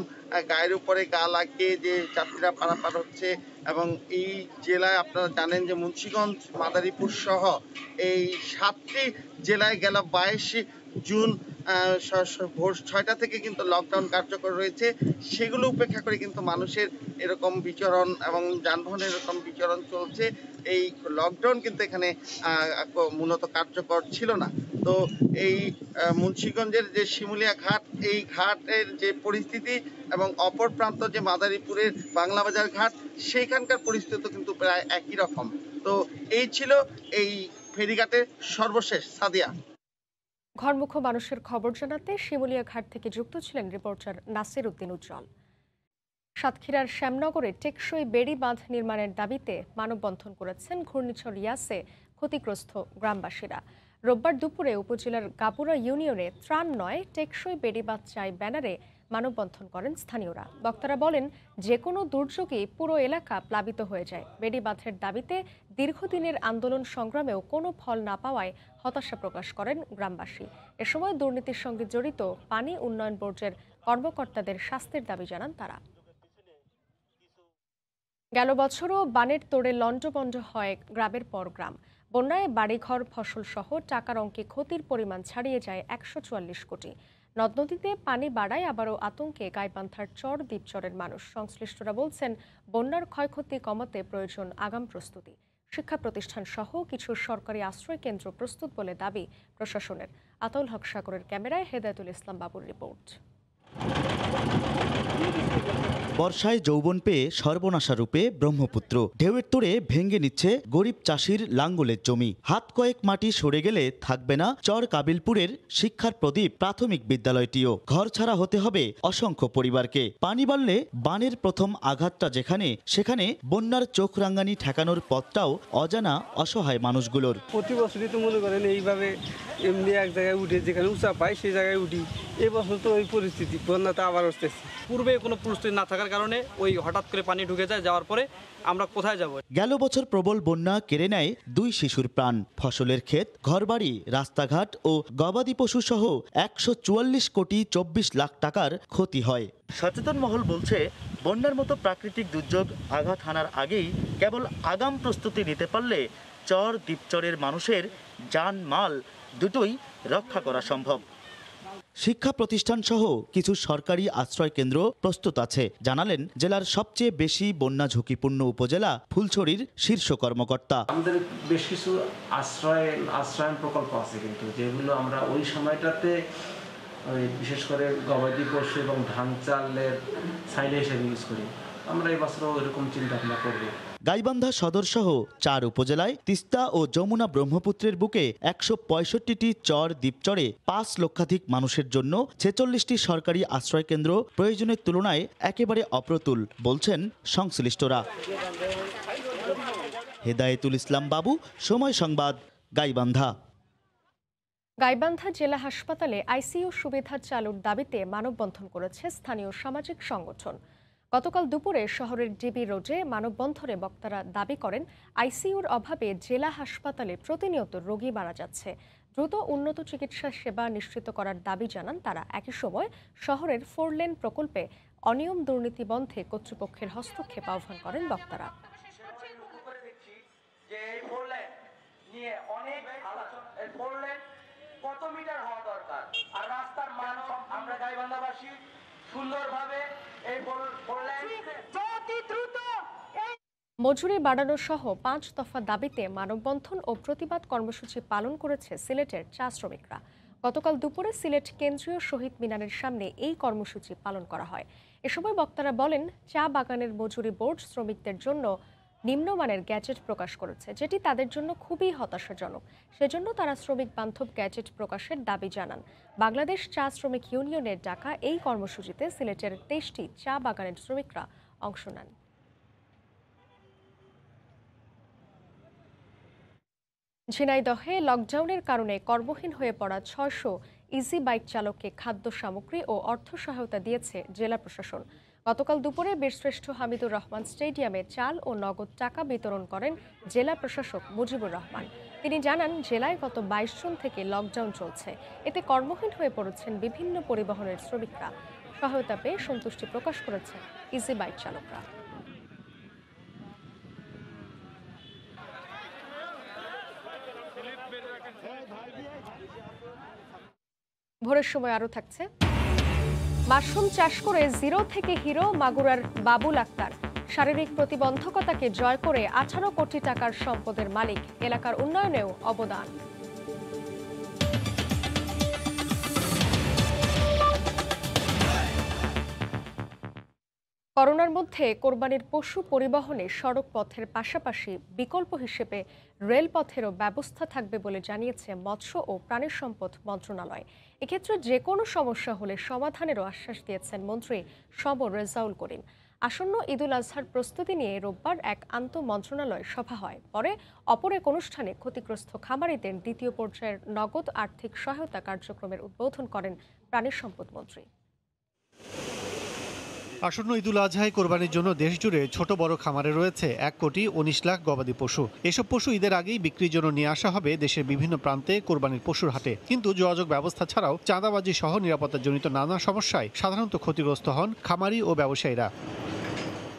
গায়ের উপরে গা লাগিয়ে যে যাত্রীরা পারাপার হচ্ছে। এবং এই জেলায় আপনারা জানেন যে মুন্সিগঞ্জ, মাদারীপুর সহ এই 7টি জেলায় গেল 22 জুন ভোর 6টা থেকে কিন্তু লকডাউন কার্যকর রয়েছে। সেগুলো উপেক্ষা করে কিন্তু মানুষের এরকম বিচরণ এবং যানবাহনের এরকম বিচরণ চলছে। এই লকডাউন কিন্তু এখানে মূলত কার্যকর ছিল না। তো এই মুন্সিগঞ্জের যে শিমুলিয়া ঘাট, এই ঘাটের যে পরিস্থিতি এবং অপর প্রান্ত যে মাদারীপুরের বাংলাবাজার ঘাট, সেইখানকার পরিস্থিতি কিন্তু প্রায় একই রকম। তো এই ছিল এই ফেরিঘাটের সর্বশেষ। সাদিয়া। ঘরমুখ মানুষের খবর জানাতে শিমুলিয়া ঘাট থেকে যুক্ত ছিলেন রিপোর্টার নাসির উদ্দিন উজ্জ্বল। সাতক্ষীরার শ্যামনগরে টেকসই বেড়ি বাঁধ নির্মাণের দাবিতে মানববন্ধন করেছেন ঘূর্ণিঝড় ইয়াসে ক্ষতিগ্রস্ত গ্রামবাসীরা। রোববার দুপুরে উপজেলার গাপুরা ইউনিয়নে ত্রাণ নয় টেকসই বেড়ি বাঁধ চাই ব্যানারে মানববন্ধন করেন স্থানীয়রা। বক্তারা বলেন, যে কোনো দুর্যোগে পুরো এলাকা প্লাবিত হয়ে যায়। বেড়ি বাঁধের দাবিতে দীর্ঘদিনের আন্দোলন সংগ্রামেও কোনো ফল না পাওয়ায় হতাশা প্রকাশ করেন গ্রামবাসী। এ সময় দুর্নীতির সঙ্গে জড়িত পানি উন্নয়ন বোর্ডের কর্মকর্তাদের শাস্তির দাবি জানান তারা। গেল বছরও বানের তোড়ে লণ্ডভণ্ড হয় গ্রামের পর গ্রাম। বন্যায় বাড়িঘর, ফসল সহ টাকার অঙ্কে ক্ষতির পরিমাণ ছাড়িয়ে যায় 144 কোটি। নদ নদীতে পানি বাড়ায় আবারও আতঙ্কে গাইবান্ধার চর দ্বীপচরের মানুষ। সংশ্লিষ্টরা বলছেন, বন্যার ক্ষয়ক্ষতি কমাতে প্রয়োজন আগাম প্রস্তুতি। শিক্ষা প্রতিষ্ঠান সহ কিছু সরকারি আশ্রয় কেন্দ্র প্রস্তুত বলে দাবি প্রশাসনের। আতাউল হক সাগরের ক্যামেরায় হেদায়েতুল ইসলাম বাবুর রিপোর্ট। বর্ষায় যৌবন পেয়ে সর্বনাশা রূপে ব্রহ্মপুত্র ঢেউয়ের তোড়ে ভেঙে নিচ্ছে গরিব চাষির লাঙ্গলের জমি। হাত কয়েক মাটি সরে গেলে থাকবে না চর কাবিলপুরের শিক্ষার প্রদীপ প্রাথমিক বিদ্যালয়টিও। ঘর ছাড়া হতে হবে অসংখ্য পরিবারকে। পানি বাড়লে বানের প্রথম আঘাতটা যেখানে, সেখানে বন্যার চোখ রাঙ্গানি ঠেকানোর পথটাও অজানা অসহায় মানুষগুলোর। প্রতি বছরই তো মনে করেন এইভাবে এমনি এক জায়গায় উঠে যেখানে উঁচা পাই সেই জায়গায় উঠি। এবছর তো ওই পরিস্থিতি, বন্যাতে আবার আসতেছি। পূর্বে কোনো প্রস্তুতি না থাকার কারণে ওই হঠাৎ করে পানি ঢুকে যায়, যাওয়ার পরে আমরা কোথায় যাব? গেল বছর প্রবল বন্যা কেড়ে নেয় 2 শিশুর প্রাণ। ফসলের ক্ষেত, ঘরবাড়ি, রাস্তাঘাট ও গবাদি পশু সহ 144 কোটি 24 লাখ টাকার ক্ষতি হয়। সচেতন মহল বলছে, বন্যার মতো প্রাকৃতিক দুর্যোগ আঘাত হানার আগেই কেবল আগাম প্রস্তুতি নিতে পারলে চর দ্বীপচরের মানুষের জান মাল দুটোই রক্ষা করা সম্ভব। শিক্ষা প্রতিষ্ঠান সহ কিছু সরকারি আশ্রয় কেন্দ্র প্রস্তুত আছে, জানালেন জেলার সবচেয়ে বেশি বন্যা ঝুঁকিপূর্ণ উপজেলা ফুলছড়ির শীর্ষ কর্মকর্তা। আমাদের বেশ কিছু আশ্রয়ন প্রকল্প আছে, কিন্তু যেগুলো আমরা ওই সময়টাতে বিশেষ করে গবাদি পশু এবং ধান চালের সাইলে হিসেবে ইউজ করি। আমরা এই বছরও এরকম চিন্তা ভাবনা করবো। গাইবান্ধা সদর সহ 4 উপজেলায় তিস্তা ও যমুনা ব্রহ্মপুত্রের বুকে 165টি চর দ্বীপচরে 5 লক্ষাধিক মানুষের জন্য 46টি সরকারি আশ্রয় কেন্দ্র প্রয়োজনের তুলনায় একেবারে অপ্রতুল বলছেন সংশ্লিষ্টরা। হেদায়েতুল ইসলাম বাবু, সময় সংবাদ, গাইবান্ধা। গাইবান্ধা জেলা হাসপাতালে আইসিইউ সুবিধা চালুর দাবিতে মানববন্ধন করেছে স্থানীয় সামাজিক সংগঠন। গতকাল দুপুরে শহরের ডিবি রোডে মানববন্ধনে বক্তারা দাবি করেন, আইসিইউর অভাবে জেলা হাসপাতালে প্রতিনিয়ত রোগী মারা যাচ্ছে। দ্রুত উন্নত চিকিৎসা সেবা নিশ্চিত করার দাবি জানান তারা। একই সময় শহরের 4 লেন প্রকল্পে অনিয়ম দুর্নীতি বন্ধে কর্তৃপক্ষের হস্তক্ষেপ আহ্বান করেন বক্তারা। কত মিটার হওয়া দরকার আর রাস্তার মান আমরা গাইবান্ধাবাসী সুন্দরভাবে এই মজুরি বাড়ানো সহ 5 দফা দাবিতে মানববন্ধন ও প্রতিবাদ কর্মসূচি পালন করেছে সিলেটের চা শ্রমিকরা। গতকাল দুপুরে সিলেট কেন্দ্রীয় শহীদ মিনারের সামনে এই কর্মসূচি পালন করা হয়। এ সময় বক্তারা বলেন, চা বাগানের মজুরি বোর্ড শ্রমিকদের জন্য নিম্নমানের গ্যাজেট প্রকাশ করেছে, যেটি তাদের জন্য খুবই হতাশাজনক। সেজন্য তারা শ্রমিক বান্ধব গ্যাজেট প্রকাশের দাবি জানান। বাংলাদেশ চা শ্রমিক ইউনিয়নের ডাকা এই কর্মসূচিতে সিলেটের 23টি চা বাগানের শ্রমিকরা অংশ নেন। ঝিনাইদহে লকডাউনের কারণে কর্মহীন হয়ে পড়া 600 ইজি বাইক চালককে খাদ্য সামগ্রী ও অর্থ সহায়তা দিয়েছে জেলা প্রশাসন। গতকাল দুপুরে বীরশ্রেষ্ঠ হামিদুর রহমান স্টেডিয়ামে চাল ও নগদ টাকা বিতরণ করেন জেলা প্রশাসক মুজিবুর রহমান। তিনি জানান, জেলায় গত 22 জুন থেকে লকডাউন চলছে। এতে কর্মহীন হয়ে পড়েছেন বিভিন্ন পরিবহনের শ্রমিকরা। সহায়তা পেয়ে সন্তুষ্টি প্রকাশ করেছেন ইজি বাইক চালকরা। ভোরের সময় আরও থাকছে, মাশরুম চাষ করে জিরো থেকে হিরো মাগুরার বাবুল আক্তার। শারীরিক প্রতিবন্ধকতাকে জয় করে 18 কোটি টাকার সম্পদের মালিক। এলাকার উন্নয়নেও অবদান। করোনার মধ্যে কোরবানির পশু পরিবহনে সড়ক পথের পাশাপাশি বিকল্প হিসেবে রেলপথেরও ব্যবস্থা থাকবে বলে জানিয়েছে মৎস্য ও প্রাণী সম্পদ মন্ত্রণালয়। এক্ষেত্রে যে কোনো সমস্যা হলে সমাধানেরও আশ্বাস দিয়েছেন মন্ত্রী সমর রেজাউল করিম। আসন্ন ঈদুল আজহার প্রস্তুতি নিয়ে রোববার এক আন্তঃমন্ত্রণালয় সভা হয়। পরে অপর এক অনুষ্ঠানে ক্ষতিগ্রস্ত খামারিদের দ্বিতীয় পর্যায়ের নগদ আর্থিক সহায়তা কার্যক্রমের উদ্বোধন করেন প্রাণী সম্পদ মন্ত্রী। আসন্ন ঈদুল আজহায় কোরবানির জন্য দেশজুড়ে ছোট বড় খামারে রয়েছে 1,19 লাখ গবাদি পশু। এসব পশু ঈদের আগেই বিক্রির জন্য নিয়ে আসা হবে দেশের বিভিন্ন প্রান্তে কোরবানির পশুর হাটে। কিন্তু যোগাযোগ ব্যবস্থা ছাড়াও চাঁদাবাজি সহ নিরাপত্তাজনিত নানা সমস্যায় সাধারণত ক্ষতিগ্রস্ত হন খামারি ও ব্যবসায়ীরা।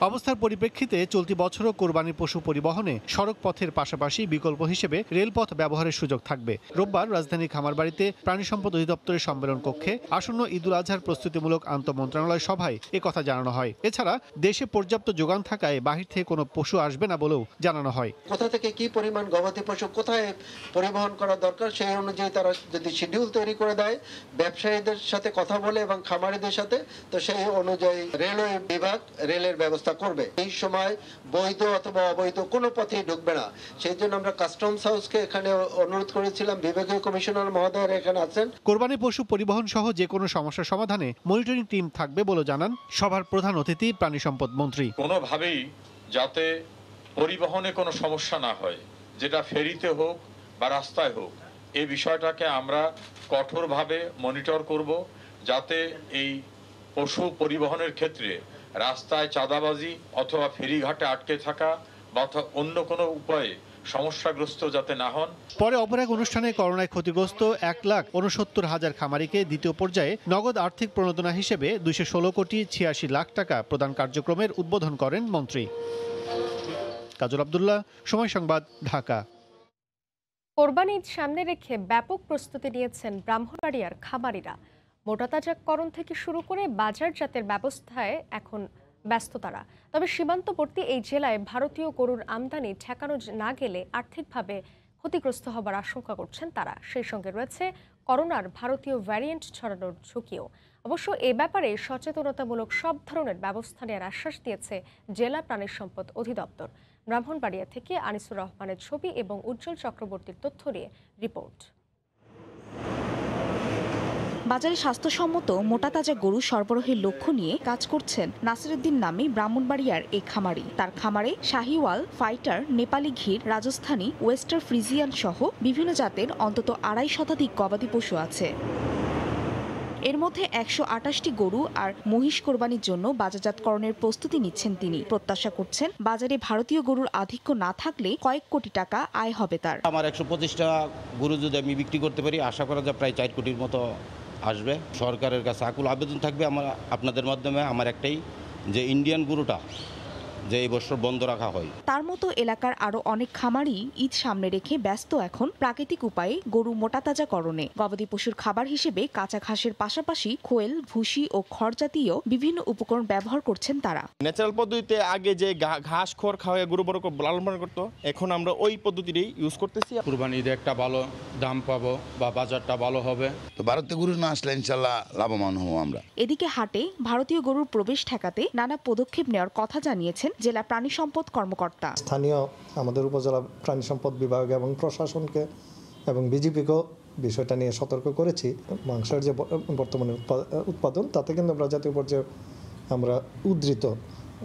অবস্থার পরিপ্রেক্ষিতে চলতি বছরও কোরবানির পশু পরিবহনে সড়ক পথের পাশাপাশি বিকল্প হিসেবে রেলপথ ব্যবহারের সুযোগ থাকবে। রোববার রাজধানীর খামারবাড়িতে প্রাণী সম্পদ অধিদপ্তরের সম্মেলন কক্ষে আসন্ন ঈদুল আজহার প্রস্তুতিমূলক আন্তঃমন্ত্রণালয় সভায় একথা জানানো হয়। এছাড়া দেশে পর্যাপ্ত যোগান থাকায় বাহির থেকে কোনো পশু আসবে না বলেও জানানো হয়। কোথা থেকে কি পরিমাণ গবাদি পশু কোথায় পরিবহন করা দরকার সেই অনুযায়ী তারা যদি শিডিউল তৈরি করে দেয় ব্যবসায়ীদের সাথে কথা বলে এবং খামারিদের সাথে, তো সেই অনুযায়ী রেলওয়ে বিভাগ রেলের ব্যবস্থা করবে। এই সময় বৈধ অথবা অবৈধ কোনো পথেই ঢুকবে না। সেই জন্য আমরা কাস্টমস হাউসকে এখানে অনুরোধ করেছিলাম, বিভাগীয় কমিশনার মহোদয় এখানে আছেন। কোরবানি পশু পরিবহন সহ যে কোনো সমস্যার সমাধানে মনিটরিং টিম থাকবে বলে জানান সভার প্রধান অতিথি প্রাণী সম্পদ মন্ত্রী। কোনোভাবেই যাতে পরিবহনে কোনো সমস্যা না হয়, যেটা ফেরিতে হোক বা রাস্তায় হোক, এই বিষয়টাকে আমরা কঠোরভাবে মনিটর করব, যাতে এই পশু পরিবহনের ক্ষেত্রে রাস্তায় চাঁদাবাজি অথবা ফেরিঘাটে আটকে থাকা বা অন্য কোনো উপায়ে সমস্যাগ্রস্ত যাতে না হন। পরে অপর এক অনুষ্ঠানে করোনায় ক্ষতিগ্রস্ত 1,69,000 খামারিকে দ্বিতীয় পর্যায়ে নগদ আর্থিক প্রণোদনা হিসেবে 216,86,00,000 টাকা প্রদান কার্যক্রমের উদ্বোধন করেন মন্ত্রী। কাজল আব্দুল্লাহ, সময় সংবাদ, ঢাকা। কোরবানি ঈদ সামনে রেখে ব্যাপক প্রস্তুতি নিয়েছেন ব্রাহ্মণবাড়িয়ার খামারিরা। মোটাতাজাকরণ থেকে শুরু করে বাজারজাতের ব্যবস্থায় এখন ব্যস্ত তারা। তবে সীমান্তবর্তী এই জেলায় ভারতীয় গরুর আমদানি ঠেকানো না গেলে আর্থিকভাবে ক্ষতিগ্রস্ত হবার আশঙ্কা করছেন তারা। সেই সঙ্গে রয়েছে করোনার ভারতীয় ভ্যারিয়েন্ট ছড়ানোর ঝুঁকিও। অবশ্য এ ব্যাপারে সচেতনতামূলক সব ধরনের ব্যবস্থা নেওয়ার আশ্বাস দিয়েছে জেলা প্রাণী সম্পদ অধিদপ্তর। ব্রাহ্মণবাড়িয়া থেকে আনিসুর রহমানের ছবি এবং উজ্জ্বল চক্রবর্তীর তথ্য নিয়ে রিপোর্ট। বাজারে স্বাস্থ্যসম্মত মোটাতাজা গরু সরবরাহের লক্ষ্য নিয়ে কাজ করছেন নাসিরুদ্দিন নামে ব্রাহ্মণবাড়িয়ার এক খামারি। তার খামারে শাহিওয়াল, ফাইটার, নেপালি ঘির, রাজস্থানী, ওয়েস্টার ফ্রিজিয়ান সহ বিভিন্ন জাতের অন্তত 250 শতাধিক গবাদি পশু আছে। এর মধ্যে 128টি গরু আর মহিষ কোরবানির জন্য বাজারজাতকরণের প্রস্তুতি নিচ্ছেন তিনি। প্রত্যাশা করছেন বাজারে ভারতীয় গরুর আধিক্য না থাকলে কয়েক কোটি টাকা আয় হবে তার। আমার 125টা গরু যদি আমি বিক্রি করতে পারি, আশা করা যায় প্রায় 4 কোটির মতো আসবে। সরকারের কাছে আকুল আবেদন থাকবে আমার, আপনাদের মাধ্যমে আমার একটাই, যে ইন্ডিয়ান গরুটা যে এই বছর বন্ধ রাখা হয়। তার মতো এলাকার আরো অনেক খামারই ঈদ সামনে রেখে ব্যস্ত এখন প্রাকৃতিক উপায়ে গরু মোটাতাজাকরণে। গবাদি পশুর খাবার হিসেবে কাঁচা ঘাসের পাশাপাশি খোল, ভুসি ও খড় জাতীয় বিভিন্ন উপকরণ ব্যবহার করছেন তারা। ন্যাচারাল পদ্ধতিতে আগে যে ঘাস খড় খাওয়ায় গরু বড় লালন পালন করতো, এখন আমরা ওই পদ্ধতিটাই ইউজ করতেছি। কুরবানিতে একটা ভালো দাম পাবো বা বাজারটা ভালো হবে। তো ভারতীয় গরু না আসলে ইনশাল্লাহ লাভবান হবো আমরা। এদিকে হাটে ভারতীয় গরুর প্রবেশ ঠেকাতে নানা পদক্ষেপ নেওয়ার কথা জানিয়েছেন জেলা প্রাণী সম্পদ কর্মকর্তা। স্থানীয় আমাদের উপজেলা প্রাণী সম্পদ বিভাগ এবং প্রশাসনকে এবং বিজিবিকেও বিষয়টা নিয়ে সতর্ক করেছি। মাংসের যে বর্তমানে উৎপাদন, তাতে কিন্তু আমরা জাতীয় পর্যায়ে আমরা উদ্ধৃত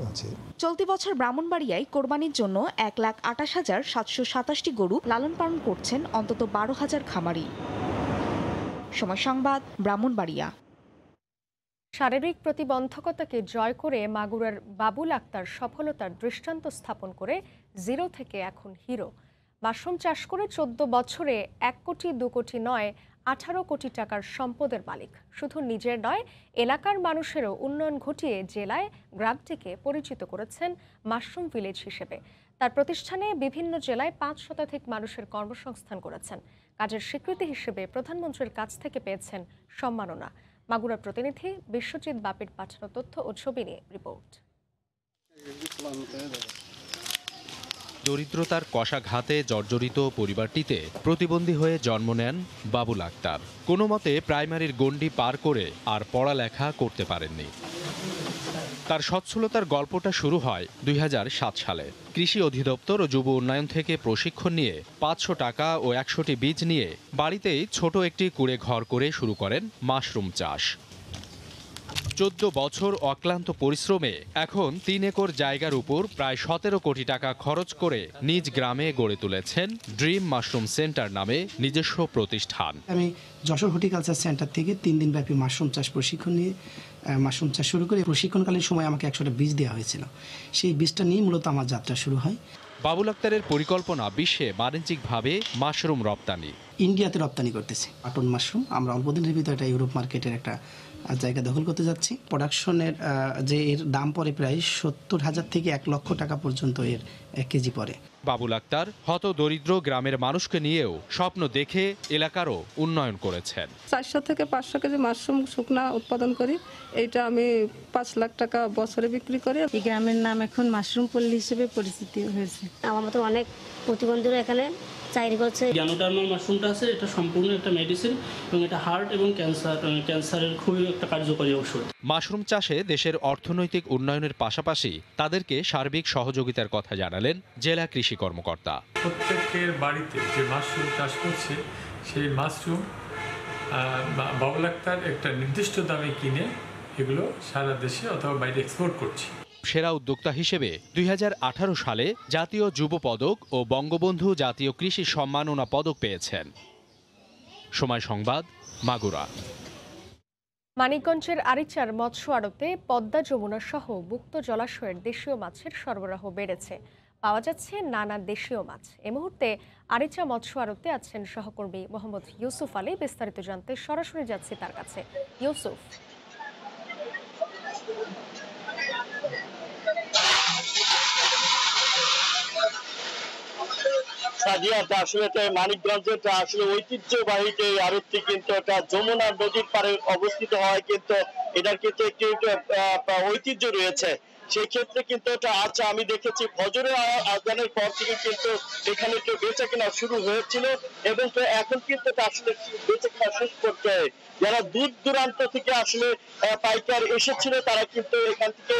আছি। চলতি বছর ব্রাহ্মণবাড়িয়ায় কোরবানির জন্য 1,28,727টি গরু লালন পালন করছেন অন্তত 12,000 খামারি। সময় সংবাদ, ব্রাহ্মণবাড়িয়া। শারীরিক প্রতিবন্ধকতাকে জয় করে মাগুরার বাবুল আক্তার সফলতার দৃষ্টান্ত স্থাপন করে জিরো থেকে এখন হিরো। মাশরুম চাষ করে 14 বছরে 1 কোটি 2 কোটি নয় 18 কোটি টাকার সম্পদের মালিক। শুধু নিজের নয়, এলাকার মানুষেরও উন্নয়ন ঘটিয়ে জেলায় গ্রামটিকে পরিচিত করেছেন মাশরুম ভিলেজ হিসেবে। তার প্রতিষ্ঠানে বিভিন্ন জেলায় 5 শতাধিক মানুষের কর্মসংস্থান করেছেন। কাজের স্বীকৃতি হিসেবে প্রধানমন্ত্রীর কাছ থেকে পেয়েছেন সম্মাননা। মাগুরার প্রতিনিধি বিশ্বজিৎ বাপির পাঠানো তথ্য ও ছবি নিয়ে রিপোর্ট। দরিদ্রতার কষাঘাতে জর্জরিত পরিবারটিতে প্রতিবন্ধী হয়ে জন্ম নেন বাবুল আক্তার। কোনো মতে প্রাইমারির গণ্ডি পার করে আর পড়ালেখা করতে পারেননি। তার সচ্ছলতার গল্পটা শুরু হয় 2007 সালে। কৃষি অধিদপ্তর ও যুব উন্নয়ন থেকে প্রশিক্ষণ নিয়ে 500 টাকা ও 100টি বীজ নিয়ে বাড়িতেই ছোট একটি কুঁড়ে ঘর করে শুরু করেন মাশরুম চাষ। 14 বছর অক্লান্ত পরিশ্রমে এখন 3 একর জায়গার উপর প্রায় 17 কোটি টাকা খরচ করে নিজ গ্রামে গড়ে তুলেছেন ড্রিম মাশরুম সেন্টার নামে নিজস্ব প্রতিষ্ঠান। আমি যশোর হর্টিকালচার সেন্টার থেকে 3 দিন ব্যাপী মাশরুম চাষ প্রশিক্ষণ নিয়ে মাশরুম চাষ শুরু করে। প্রশিক্ষণকালীন সময় আমাকে 100টা বীজ দেওয়া হয়েছিল। সেই বীজটা নিয়ে মূলত আমার যাত্রা শুরু হয়। বাবুল আক্তারের পরিকল্পনা বিশ্বে বাণিজ্যিকভাবে মাশরুম রপ্তানি। ইন্ডিয়াতে রপ্তানি করতেছি 8 টন মাশরুম। আমরা অল্প দিনের ভিতরে একটা ইউরোপ মার্কেটের একটা জায়গা দখল করতে যাচ্ছি। প্রোডাকশনের যে এর দাম পড়ে প্রায় 70,000 থেকে 1 লক্ষ টাকা পর্যন্ত এর 1 কেজি পড়ে। বাবুল আক্তার হত দরিদ্র গ্রামের মানুষকে নিয়েও স্বপ্ন দেখে এলাকারও উন্নয়ন করেছেন। 400 থেকে 500 কেজি মাশরুম শুকনা উৎপাদন করি। এইটা আমি 5 লাখ টাকা বছরে বিক্রি করি। এই গ্রামের নাম এখন মাশরুম পল্লী হিসেবে পরিচিতি হয়েছে। আমার মতো অনেক প্রতিবন্ধীরা এখানে চাকরি করছে। গ্যানোডার্মাল মাশরুমটা আছে, এটা সম্পূর্ণ একটা মেডিসিন এবং এটা হার্ট এবং ক্যান্সারের খুবই একটা কার্যকরী ঔষধ। মাশরুম চাষে দেশের অর্থনৈতিক উন্নয়নের পাশাপাশি তাদেরকে সার্বিক সহযোগিতার কথা জানালেন জেলা কৃষি কর্মকর্তা। প্রত্যেকের বাড়িতে যে মাশরুম চাষ করছে সেই মাশরুম বাবুল আক্তার একটা নির্দিষ্ট দামে কিনে এগুলো সারা দেশে অথবা বাইরে এক্সপোর্ট করছে। সেরা উদ্যোক্তা হিসেবে 2018 সালে জাতীয় যুব পদক ও বঙ্গবন্ধু জাতীয় কৃষি সম্মাননা পদক পেয়েছেন। সময় সংবাদ, মাগুরা। মানিকগঞ্জের আরিচার মৎস্য আড়তে পদ্মা যমুনা সহ মুক্ত জলাশয়ের দেশীয় মাছের সরবরাহ বেড়েছে। পাওয়া যাচ্ছে নানা দেশীয় মাছ। এই মুহূর্তে আরিচা মৎস্য আড়তে আছেন সহকর্মী মোহাম্মদ ইউসুফ আলী। বিস্তারিত জানতে সরাসরি যাচ্ছি তার কাছে। ইউসুফ, আসলে মানিকগঞ্জের আসলে ঐতিহ্যবাহী যে আড়তটি কিন্তু এটা যমুনা নদীর পাড়ে অবস্থিত হয়, কিন্তু এটার কিন্তু একটি ঐতিহ্য রয়েছে। সেই ক্ষেত্রে কিন্তু এটা আচ্ছা আমি দেখেছি ফজরের আজানের পর থেকে কিন্তু এখানে একটু বেচা কেনা শুরু হয়েছিল এবং এখন কিন্তু আসলে বেচা কেনা শেষ করতে হয়। যারা দূর দূরান্ত থেকে আসলে পাইকার এসেছিল তারা কিন্তু এখান থেকে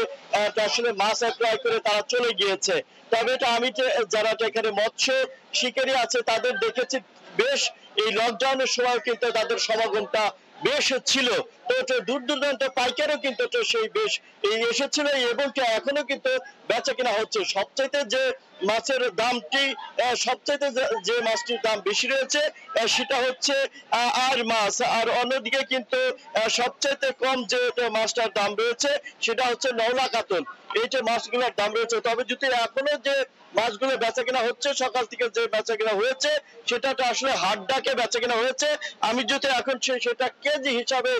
আসলে মাছ ক্রয় করে তারা চলে গিয়েছে। তবে এটা আমি যারা এখানে মৎস্য শিকারী আছে তাদের দেখেছি বেশ এই লকডাউনের সময় কিন্তু তাদের সমাগমটা বেশ ছিল। তো দূর দূরান্ত পাইকারও কিন্তু সেই বেশ এসেছিল এবং এখনো কিন্তু বেচা কেনা হচ্ছে। সবচাইতে যে মাছের দামটি সবচাইতে যে মাছটির দাম বেশি রয়েছে সেটা হচ্ছে আর মাছ, আর অন্যদিকে কিন্তু সবচাইতে কম যে মাছটার দাম রয়েছে সেটা হচ্ছে নওলা কাতল। এই যে মাছগুলোর দাম রয়েছে। তবে যদি এখনো যে মাছগুলো বেচা কেনা হচ্ছে, সকাল থেকে যে বেচা কেনা হয়েছে সেটা তো আসলে হাট ডাকে বেচা কেনা হয়েছে। আমি যদি এখন সেটা কেজি হিসাবে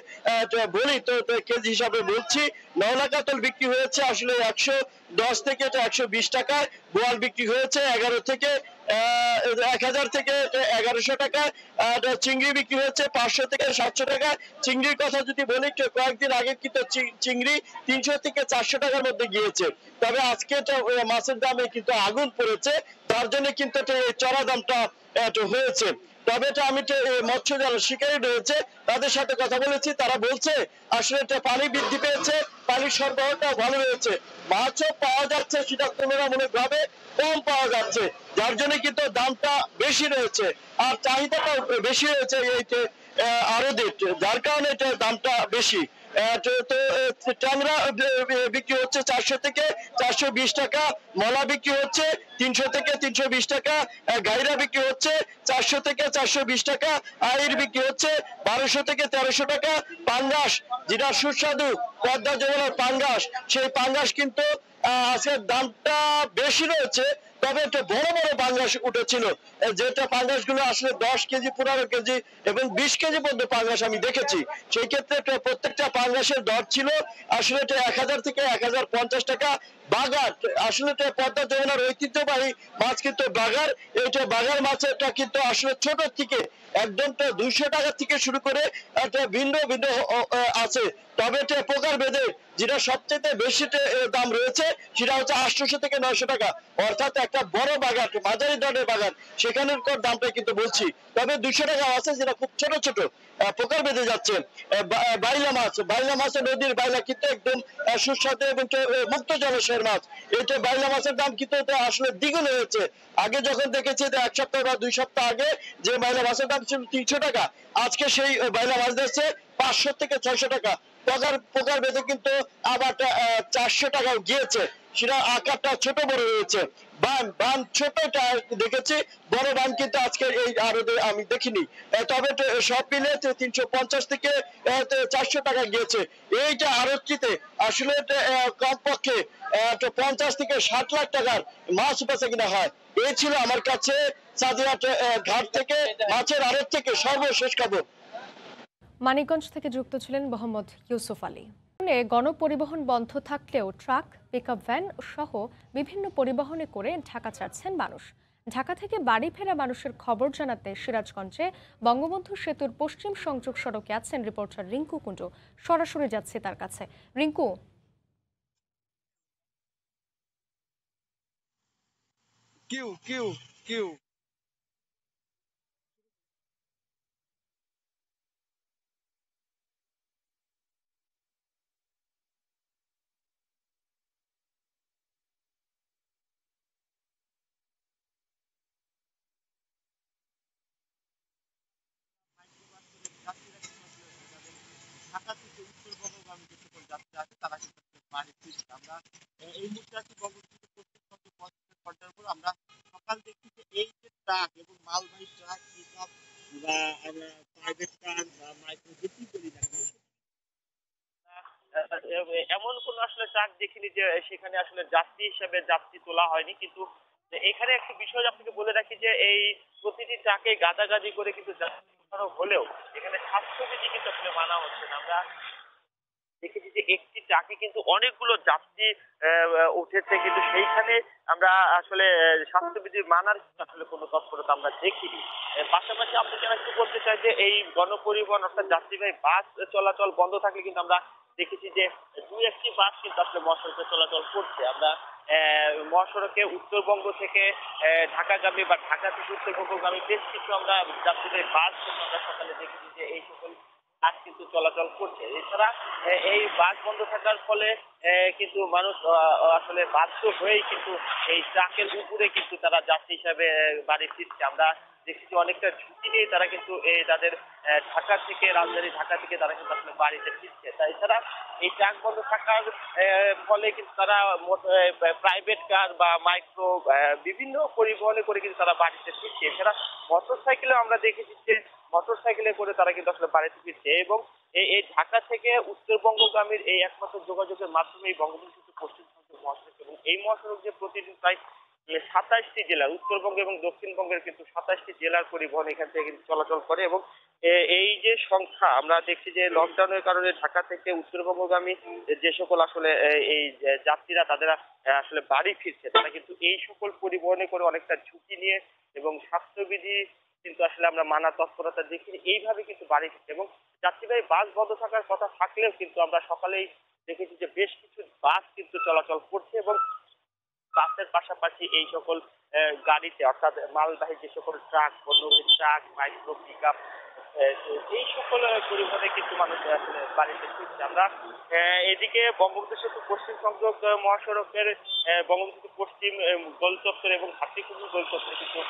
বলি তো কেজি হিসাবে বলছি, নওলা কাতল বিক্রি হয়েছে আসলে 110 থেকে 120 টাকায়, বোয়াল বিক্রি হয়েছে 11 থেকে 1000 থেকে 1100 টাকা, চিংড়ি বিক্রি হচ্ছে 500 থেকে 700 টাকা। চিংড়ির কথা যদি বলি কয়েকদিন আগে কিন্তু চিংড়ি 300 থেকে 400 টাকার মধ্যে গিয়েছে। তবে আজকে মাছের দামে কিন্তু আগুন পড়েছে, তার জন্য কিন্তু এই চড়া দামটা হয়েছে। তবে আমি মৎস্য যারা শিকারী রয়েছে তাদের সাথে কথা বলেছি, তারা বলছে আসলে পানি বৃদ্ধি পেয়েছে, পানির সরবরাহটা ভালো রয়েছে, মাছও পাওয়া যাচ্ছে সেটা তুলনামূলকভাবে কম পাওয়া যাচ্ছে, যার জন্য কিন্তু দামটা বেশি রয়েছে আর চাহিদাটাও বেশি রয়েছে এই আড়তে, যার কারণে দামটা বেশি। ট্যাংরা বিক্রি হচ্ছে 400 থেকে 420 টাকা, মলা বিক্রি হচ্ছে 300 থেকে 320 টাকা, গাইরা বিক্রি হচ্ছে 400 থেকে 420 টাকা, আইর বিক্রি হচ্ছে 1200 থেকে 1300 টাকা। পাঙ্গাস যেটা সুস্বাদু পদ্মা যমুনার পাঙ্গাস, সেই পাঙ্গাস কিন্তু আজকের দামটা বেশি রয়েছে। তবে একটা বড় বড় পাঙ্গাস উঠেছিল, যেটা পাঙ্গাস গুলো আসলে 10 কেজি 15 কেজি এবং 20 কেজি পর্যন্ত পাঙ্গাস আমি দেখেছি। সেই ক্ষেত্রে প্রত্যেকটা পাঙ্গাসের দর ছিল আসলে 1000 থেকে 1050 টাকা। বাগার আসলে পদ্মা যমুনার ঐতিহ্যবাহী মাছ কিন্তু বাগার, এইটা বাগার মাছটা কিন্তু আসলে ছোট থেকে একদম 200 টাকা থেকে শুরু করে ভিন্ন ভিন্ন আছে। তবে প্রকার ভেদে যেটা সবচেয়ে বেশি দাম রয়েছে সেটা হচ্ছে 800 থেকে 900 টাকা, অর্থাৎ একটা বড় বাগান মাঝারি ধরনের বাগান সেখানের দামটা কিন্তু বলছি। তবে 200 টাকা আছে যেটা খুব ছোট ছোট প্রকার বেঁধে যাচ্ছে। বাইলা মাছ নদীর বাইলা কিন্তু একদম সুস্বাদু এবং মুক্ত জলাশয়ের মাছ। এটা বাইলা মাছের দাম কিন্তু আসলে দ্বিগুণ হয়েছে। আগে যখন দেখেছি 1 সপ্তাহ বা 2 সপ্তাহ আগে যে বাইলা মাছের দাম ছিল 300 টাকা, আজকে সেই বাইলা মাছ দিচ্ছে 500 থেকে 600 টাকা। প্রকার বেঁধে কিন্তু আবার 400 টাকাও গিয়েছে, সেটা আকারটা ছোট বড় রয়েছে। বান ছোটটা দেখেছি, বড় বান কিন্তু আজকে এই আড়তে আমি দেখিনি। তবে সব মিলে 350 থেকে 400 টাকা গিয়েছে। এইটা আড়তটিতে আসলে কমপক্ষে 50 থেকে 60 লাখ টাকার মাছ বেচা কিনা হয়। এই ছিল আমার কাছে সাদিয়াট ঘাট থেকে মাছের আড়ত থেকে সর্বশেষ খবর। মানিকগঞ্জ থেকে যুক্ত ছিলেন মোহাম্মদ ইউসুফ আলী। গণপরিবহন বন্ধ থাকলেও ট্রাক, পিকআপ ভ্যান সহ বিভিন্ন পরিবহনে করে ঢাকা ছাড়ছেন মানুষ। ঢাকা থেকে বাড়ি ফেরা মানুষের খবর জানাতে সিরাজগঞ্জে বঙ্গবন্ধু সেতুর পশ্চিম সংযোগ সড়কে আছেন রিপোর্টার রিঙ্কু কুণ্ডু। সরাসরি যাচ্ছে তার কাছে। রিঙ্কু, ঢাকা থেকে উত্তরবঙ্গগামী যে সকল যাত্রী আছে তারা কিন্তু বাড়ি ফিরছে। আমরা এই মুহূর্তে আছি বঙ্গবন্ধু পশ্চিম সংযোগ মহাসড়কের পর্যায়ের উপর। আমরা সকাল দেখছি যে এই যে ট্রাক এবং মালবাহী ট্রাক, পিকআপ বা আমরা প্রাইভেট কার বা মাইক্রো যেটি করি না কেন, এমন কোন আসলে ট্রাক দেখিনি যে সেখানে আসলে যাত্রী হিসেবে যাত্রী তোলা হয়নি। কিন্তু এখানে একটা বিষয় আপনাকে বলে রাখি যে এই প্রতিটি ট্রাকে গাদাগাদি করে কিন্তু যাত্রী হলেও এখানে স্বাস্থ্যবিধি কিন্তু আসলে মানা হচ্ছে না। আমরা দেখেছি যে একটি ট্রাকে কিন্তু অনেকগুলো যাত্রী উঠেছে, কিন্তু সেইখানে আমরা আসলে স্বাস্থ্যবিধি মানার আসলে কোনো তৎপরতা আমরা দেখিনি। পাশাপাশি আপনাকে একটু বলতে চাই যে এই গণপরিবহন অর্থাৎ যাত্রীবাহী বাস চলাচল বন্ধ থাকলে কিন্তু আমরা দেখেছি যে দুই একটি বাস কিন্তু আসলে মহাসড়কে চলাচল করছে। আমরা মহাসড়কে উত্তরবঙ্গ থেকে ঢাকাগামী বা ঢাকা থেকে উত্তরবঙ্গগামী বেশ কিছু আমরা যাত্রীবাহী বাস কিন্তু আমরা সকালে দেখেছি যে এই সকল বাস কিন্তু চলাচল করছে। এছাড়া এই বাস বন্ধ থাকার ফলে কিন্তু মানুষ আসলে বাধ্য হয়েই কিন্তু এই ট্রাকের উপরে কিন্তু তারা যাত্রী হিসাবে বাড়ি ফিরছে। আমরা দেখেছি অনেকটা ঝুঁকি নিয়ে তারা কিন্তু তাদের ঢাকা থেকে রাজধানী ঢাকা থেকে তারা কিন্তু আসলে বাড়িতে ফিরছে। এছাড়া এই ট্রাক বন্ধ থাকার ফলে কিন্তু তারা প্রাইভেট কার বা মাইক্রো বিভিন্ন পরিবহনে করে কিন্তু তারা বাড়িতে ফিরছে। এছাড়া মোটর সাইকেলে আমরা দেখেছি যে মোটর সাইকেলে করে তারা কিন্তু আসলে বাড়িতে ফিরছে এবং এই ঢাকা থেকে উত্তরবঙ্গগামীর এই একমাত্র যোগাযোগের মাধ্যমে এই বঙ্গবন্ধু সেতু পশ্চিম সংযোগ মহাসড়ক এবং এই মহাসড়ক যে প্রতিদিন প্রায় 27টি জেলার উত্তরবঙ্গ এবং দক্ষিণবঙ্গের কিন্তু 27টি জেলার পরিবহন এখান থেকে কিন্তু চলাচল করে এবং এই যে সংখ্যা আমরা দেখছি যে লকডাউনের কারণে ঢাকা থেকে উত্তরবঙ্গগামী যে সকল আসলে এই যাত্রীরা তাদের আসলে বাড়ি ফিরছে, তারা কিন্তু এই সকল পরিবহনে করে অনেকটা ঝুঁকি নিয়ে এবং স্বাস্থ্যবিধি কিন্তু আসলে আমরা মানা তৎপরতা দেখিনি, এইভাবে কিন্তু বাড়ি ফিরছে। এবং যাত্রীবাহী বাস বন্ধ থাকার কথা থাকলেও কিন্তু আমরা সকালেই দেখেছি যে বেশ কিছু বাস কিন্তু চলাচল করছে এবং বাসের পাশাপাশি এই সকল গাড়িতে অর্থাৎ মালবাহী যে সকল ট্রাক, পণ্যবাহী ট্রাক, মাইক্রো পিকআপ এই সকল পরিবহনে কিন্তু মানুষ আসলে বাড়িতে ফিরছে। আমরা এদিকে বঙ্গবন্ধু সেতু পশ্চিম সংযোগ মহাসড়কের বঙ্গবন্ধু সেতু পশ্চিম গোল চত্বর এবং হাতিকুণ্ডু গোল চত্বরে কিন্তু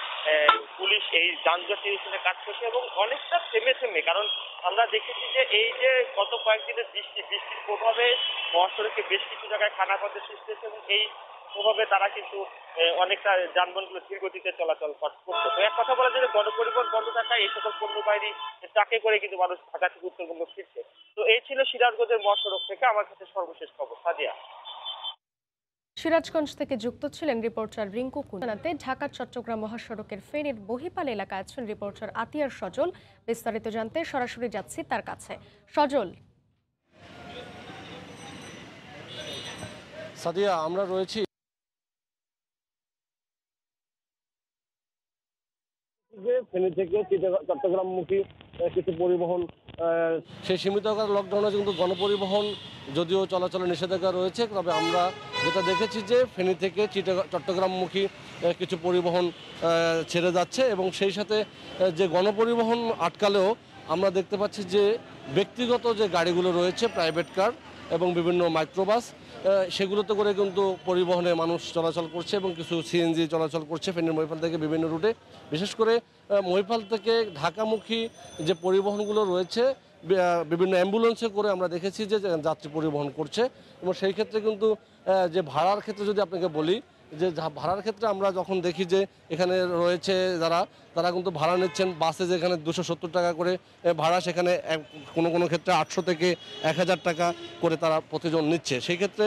পুলিশ এই যানজট নিরসনে কাজ করছে এবং অনেকটা থেমে থেমে, কারণ আমরা দেখেছি যে এই যে গত কয়েকদিনের বৃষ্টির প্রভাবে মহাসড়কে বেশ কিছু জায়গায় খানাখন্দের সৃষ্টি হয়েছে এবং এই প্রভাবে তারা কিন্তু অনেকটা যানবাহনগুলো ধীর গতিতে চলাচল করছে। তো এক কথা বলা যায় গণপরিবহন বন্ধ থাকায় এই সকল পণ্যবাহী ট্রাকে করে কিন্তু মানুষ ঢাকা থেকে উত্তরবঙ্গ ফিরছে। তো এই ছিল সিরাজগঞ্জের মহাসড়ক থেকে আমার কাছে সর্বশেষ খবর। সাদিয়া। সিরাজগঞ্জ থেকে যুক্ত ছিলেন রিপোর্টার রিঙ্কু কুণ্ডু। ঢাকা চট্টগ্রাম মহাসড়কের ফেনীর বহিপাল এলাকায় আছেন রিপোর্টার আতিয়ার সজল। বিস্তারিত জানতে সরাসরি যাচ্ছি তার কাছে। সজল। সাদিয়া, আমরা রয়েছি ফেনী থেকে চট্টগ্রামমুখী কিছু পরিবহন সেই সীমিত আকার লকডাউনে কিন্তু গণপরিবহন যদিও চলাচলের নিষেধাজ্ঞা রয়েছে, তবে আমরা যেটা দেখেছি যে ফেনী থেকে চট্টগ্রামমুখী কিছু পরিবহন ছেড়ে যাচ্ছে এবং সেই সাথে যে গণপরিবহন আটকালেও আমরা দেখতে পাচ্ছি যে ব্যক্তিগত যে গাড়িগুলো রয়েছে প্রাইভেট কার এবং বিভিন্ন মাইক্রোবাস সেগুলোতে করে কিন্তু পরিবহনে মানুষ চলাচল করছে এবং কিছু সিএনজি চলাচল করছে ফেনীর মহিপাল থেকে বিভিন্ন রুটে। বিশেষ করে মহিপাল থেকে ঢাকামুখী যে পরিবহনগুলো রয়েছে বিভিন্ন অ্যাম্বুলেন্সে করে আমরা দেখেছি যে যাত্রী পরিবহন করছে এবং সেই ক্ষেত্রে কিন্তু যে ভাড়ার ক্ষেত্রে যদি আপনাকে বলি যে ভাড়ার ক্ষেত্রে আমরা যখন দেখি যে এখানে রয়েছে তারা কিন্তু ভাড়া নিচ্ছেন বাসে যেখানে 270 টাকা করে ভাড়া, সেখানে কোনো ক্ষেত্রে 800 থেকে 1000 টাকা করে তারা প্রতিজন নিচ্ছে। সেই ক্ষেত্রে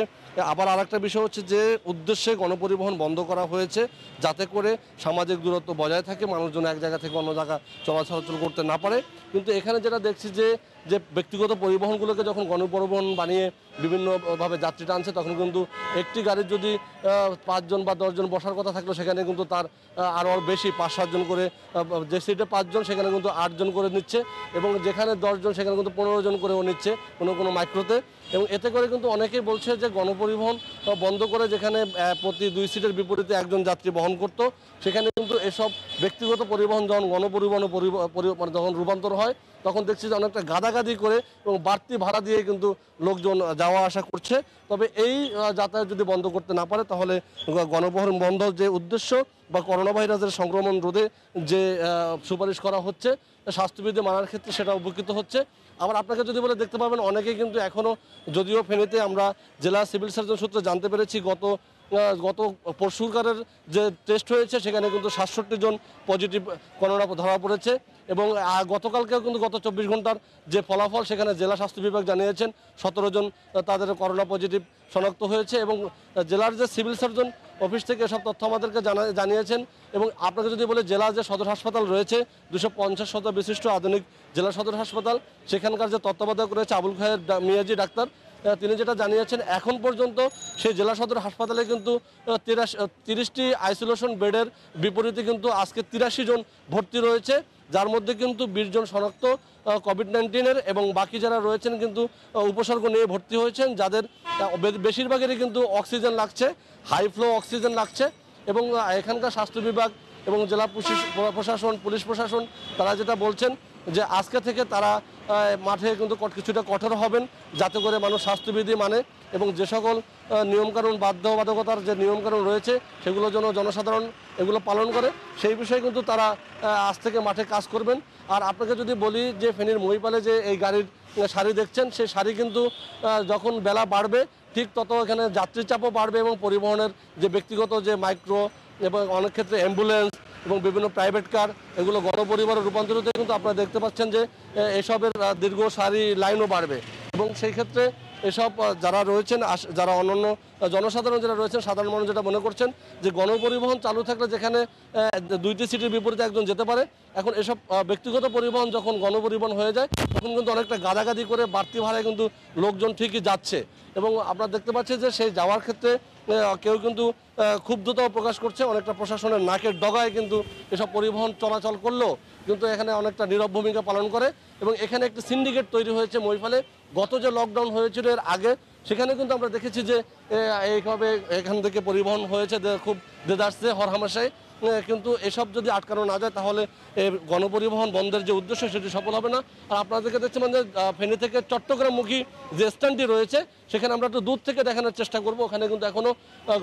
আবার আরেকটা বিষয় হচ্ছে যে উদ্দেশ্যে গণপরিবহন বন্ধ করা হয়েছে যাতে করে সামাজিক দূরত্ব বজায় থাকে, মানুষজন এক জায়গা থেকে অন্য জায়গা চলাচল করতে না পারে। কিন্তু এখানে যেটা দেখছি যে ব্যক্তিগত পরিবহনগুলোকে যখন গণপরিবহন বানিয়ে বিভিন্নভাবে যাত্রী টানছে, তখন কিন্তু একটি গাড়ির যদি 5 জন বা 10 জন বসার কথা থাকলো, সেখানে কিন্তু তার আরও বেশি 5-7 জন করে, যে সিটে 5 জন সেখানে কিন্তু 8 জন করে নিচ্ছে, এবং যেখানে 10 জন সেখানে কিন্তু 15 জন করেও নিচ্ছে কোনো মাইক্রোতে। এবং এতে করে কিন্তু অনেকেই বলছে যে গণপরিবহন বন্ধ করে যেখানে প্রতি 2 সিটের বিপরীতে একজন যাত্রী বহন করত, সেখানে কিন্তু এসব ব্যক্তিগত পরিবহন যখন গণপরিবহনে যখন রূপান্তর হয়, তখন দেখছি যে অনেকটা গাদাগাদি করে এবং বাড়তি ভাড়া দিয়ে কিন্তু লোকজন যাওয়া আসা করছে। তবে এই যাতায়াত যদি বন্ধ করতে না পারে, তাহলে গণপরিবহন বন্ধ যে উদ্দেশ্য বা করোনা ভাইরাসের সংক্রমণ রোধে যে সুপারিশ করা হচ্ছে স্বাস্থ্যবিধি মানার ক্ষেত্রে, সেটা উপকৃত হচ্ছে। আবার আপনাকে যদি বলে দেখতে পাবেন, অনেকেই কিন্তু এখনও, যদিও ফেনীতে আমরা জেলা সিভিল সার্জন সূত্রে জানতে পেরেছি গত পরশুকারের যে টেস্ট হয়েছে সেখানে কিন্তু 67 জন পজিটিভ করোনা ধরা পড়েছে, এবং গতকালকেও কিন্তু গত 24 ঘন্টার যে ফলাফল সেখানে জেলা স্বাস্থ্য বিভাগ জানিয়েছেন 17 জন তাদের করোনা পজিটিভ শনাক্ত হয়েছে, এবং জেলার যে সিভিল সার্জন অফিস থেকে এসব তথ্য আমাদেরকে জানিয়েছেন। এবং আপনাকে যদি বলে, জেলা যে সদর হাসপাতাল রয়েছে 250 শয্যা বিশিষ্ট আধুনিক জেলা সদর হাসপাতাল, সেখানকার যে তত্ত্বাবধায়ক রয়েছে আবুল খায়ের মিয়াজি ডাক্তার, তিনি যেটা জানিয়েছেন, এখন পর্যন্ত সেই জেলা সদর হাসপাতালে কিন্তু 30টি আইসোলেশন বেডের বিপরীতে কিন্তু আজকে 83 জন ভর্তি রয়েছে, যার মধ্যে কিন্তু 20 জন শনাক্ত কোভিড-19-এর, এবং বাকি যারা রয়েছেন কিন্তু উপসর্গ নিয়ে ভর্তি হয়েছেন, যাদের বেশিরভাগেরই কিন্তু অক্সিজেন লাগছে, হাই ফ্লো অক্সিজেন লাগছে। এবং এখানকার স্বাস্থ্য বিভাগ এবং জেলা প্রশাসন, পুলিশ প্রশাসন, তারা যেটা বলছেন যে আজকে থেকে তারা মাঠে কিন্তু কিছুটা কঠোর হবেন, যাতে করে মানুষ স্বাস্থ্যবিধি মানে এবং যে সকল নিয়মকানুন, বাধ্যবাধকতার যে নিয়মকানুন রয়েছে সেগুলো যেন জনসাধারণ এগুলো পালন করে, সেই বিষয়ে কিন্তু তারা আজ থেকে মাঠে কাজ করবেন। আর আপনাকে যদি বলি যে ফেনীর মহিপালে যে এই গাড়ির সারি দেখছেন, সেই সারি কিন্তু যখন বেলা বাড়বে ঠিক তত এখানে যাত্রীর চাপও বাড়বে, এবং পরিবহনের যে ব্যক্তিগত যে মাইক্রো এবং অনেক ক্ষেত্রে অ্যাম্বুলেন্স এবং বিভিন্ন প্রাইভেট কার, এগুলো গণপরিবহনে রূপান্তরিত কিন্তু আপনারা দেখতে পাচ্ছেন যে এসবের দীর্ঘ সারি লাইনও বাড়বে। এবং সেই ক্ষেত্রে এসব যারা রয়েছেন, যারা অন্যান্য জনসাধারণ যারা রয়েছেন, সাধারণ মানুষ যেটা মনে করছেন যে গণপরিবহন চালু থাকলে যেখানে 2টি সিটের বিপরীতে একজন যেতে পারে, এখন এসব ব্যক্তিগত পরিবহন যখন গণপরিবহন হয়ে যায়, তখন কিন্তু অনেকটা গাদাগাদি করে বাড়তি ভাড়ায় কিন্তু লোকজন ঠিকই যাচ্ছে। এবং আপনারা দেখতে পাচ্ছেন যে সেই যাওয়ার ক্ষেত্রে কেউ কিন্তু ক্ষুব্ধতাও প্রকাশ করছে, অনেকটা প্রশাসনের নাকের ডগায় কিন্তু এসব পরিবহন চলাচল করলেও কিন্তু এখানে অনেকটা নীরব ভূমিকা পালন করে। এবং এখানে একটি সিন্ডিকেট তৈরি হয়েছে মহিফালে। গত যে লকডাউন হয়েছিল এর আগে, সেখানে কিন্তু আমরা দেখেছি যে এইভাবে এখান থেকে পরিবহন হয়েছে খুব দেদারসে, হরহামেশায়। কিন্তু এসব যদি আটকানো না যায়, তাহলে গণপরিবহন বন্ধের যে উদ্দেশ্য সেটি সফল হবে না। আর আপনাদেরকে দেখছেন যে ফেনী থেকে চট্টগ্রামমুখী যে স্ট্যান্ডটি রয়েছে, সেখানে আমরা একটু দূর থেকে দেখানোর চেষ্টা করব। ওখানে কিন্তু এখনও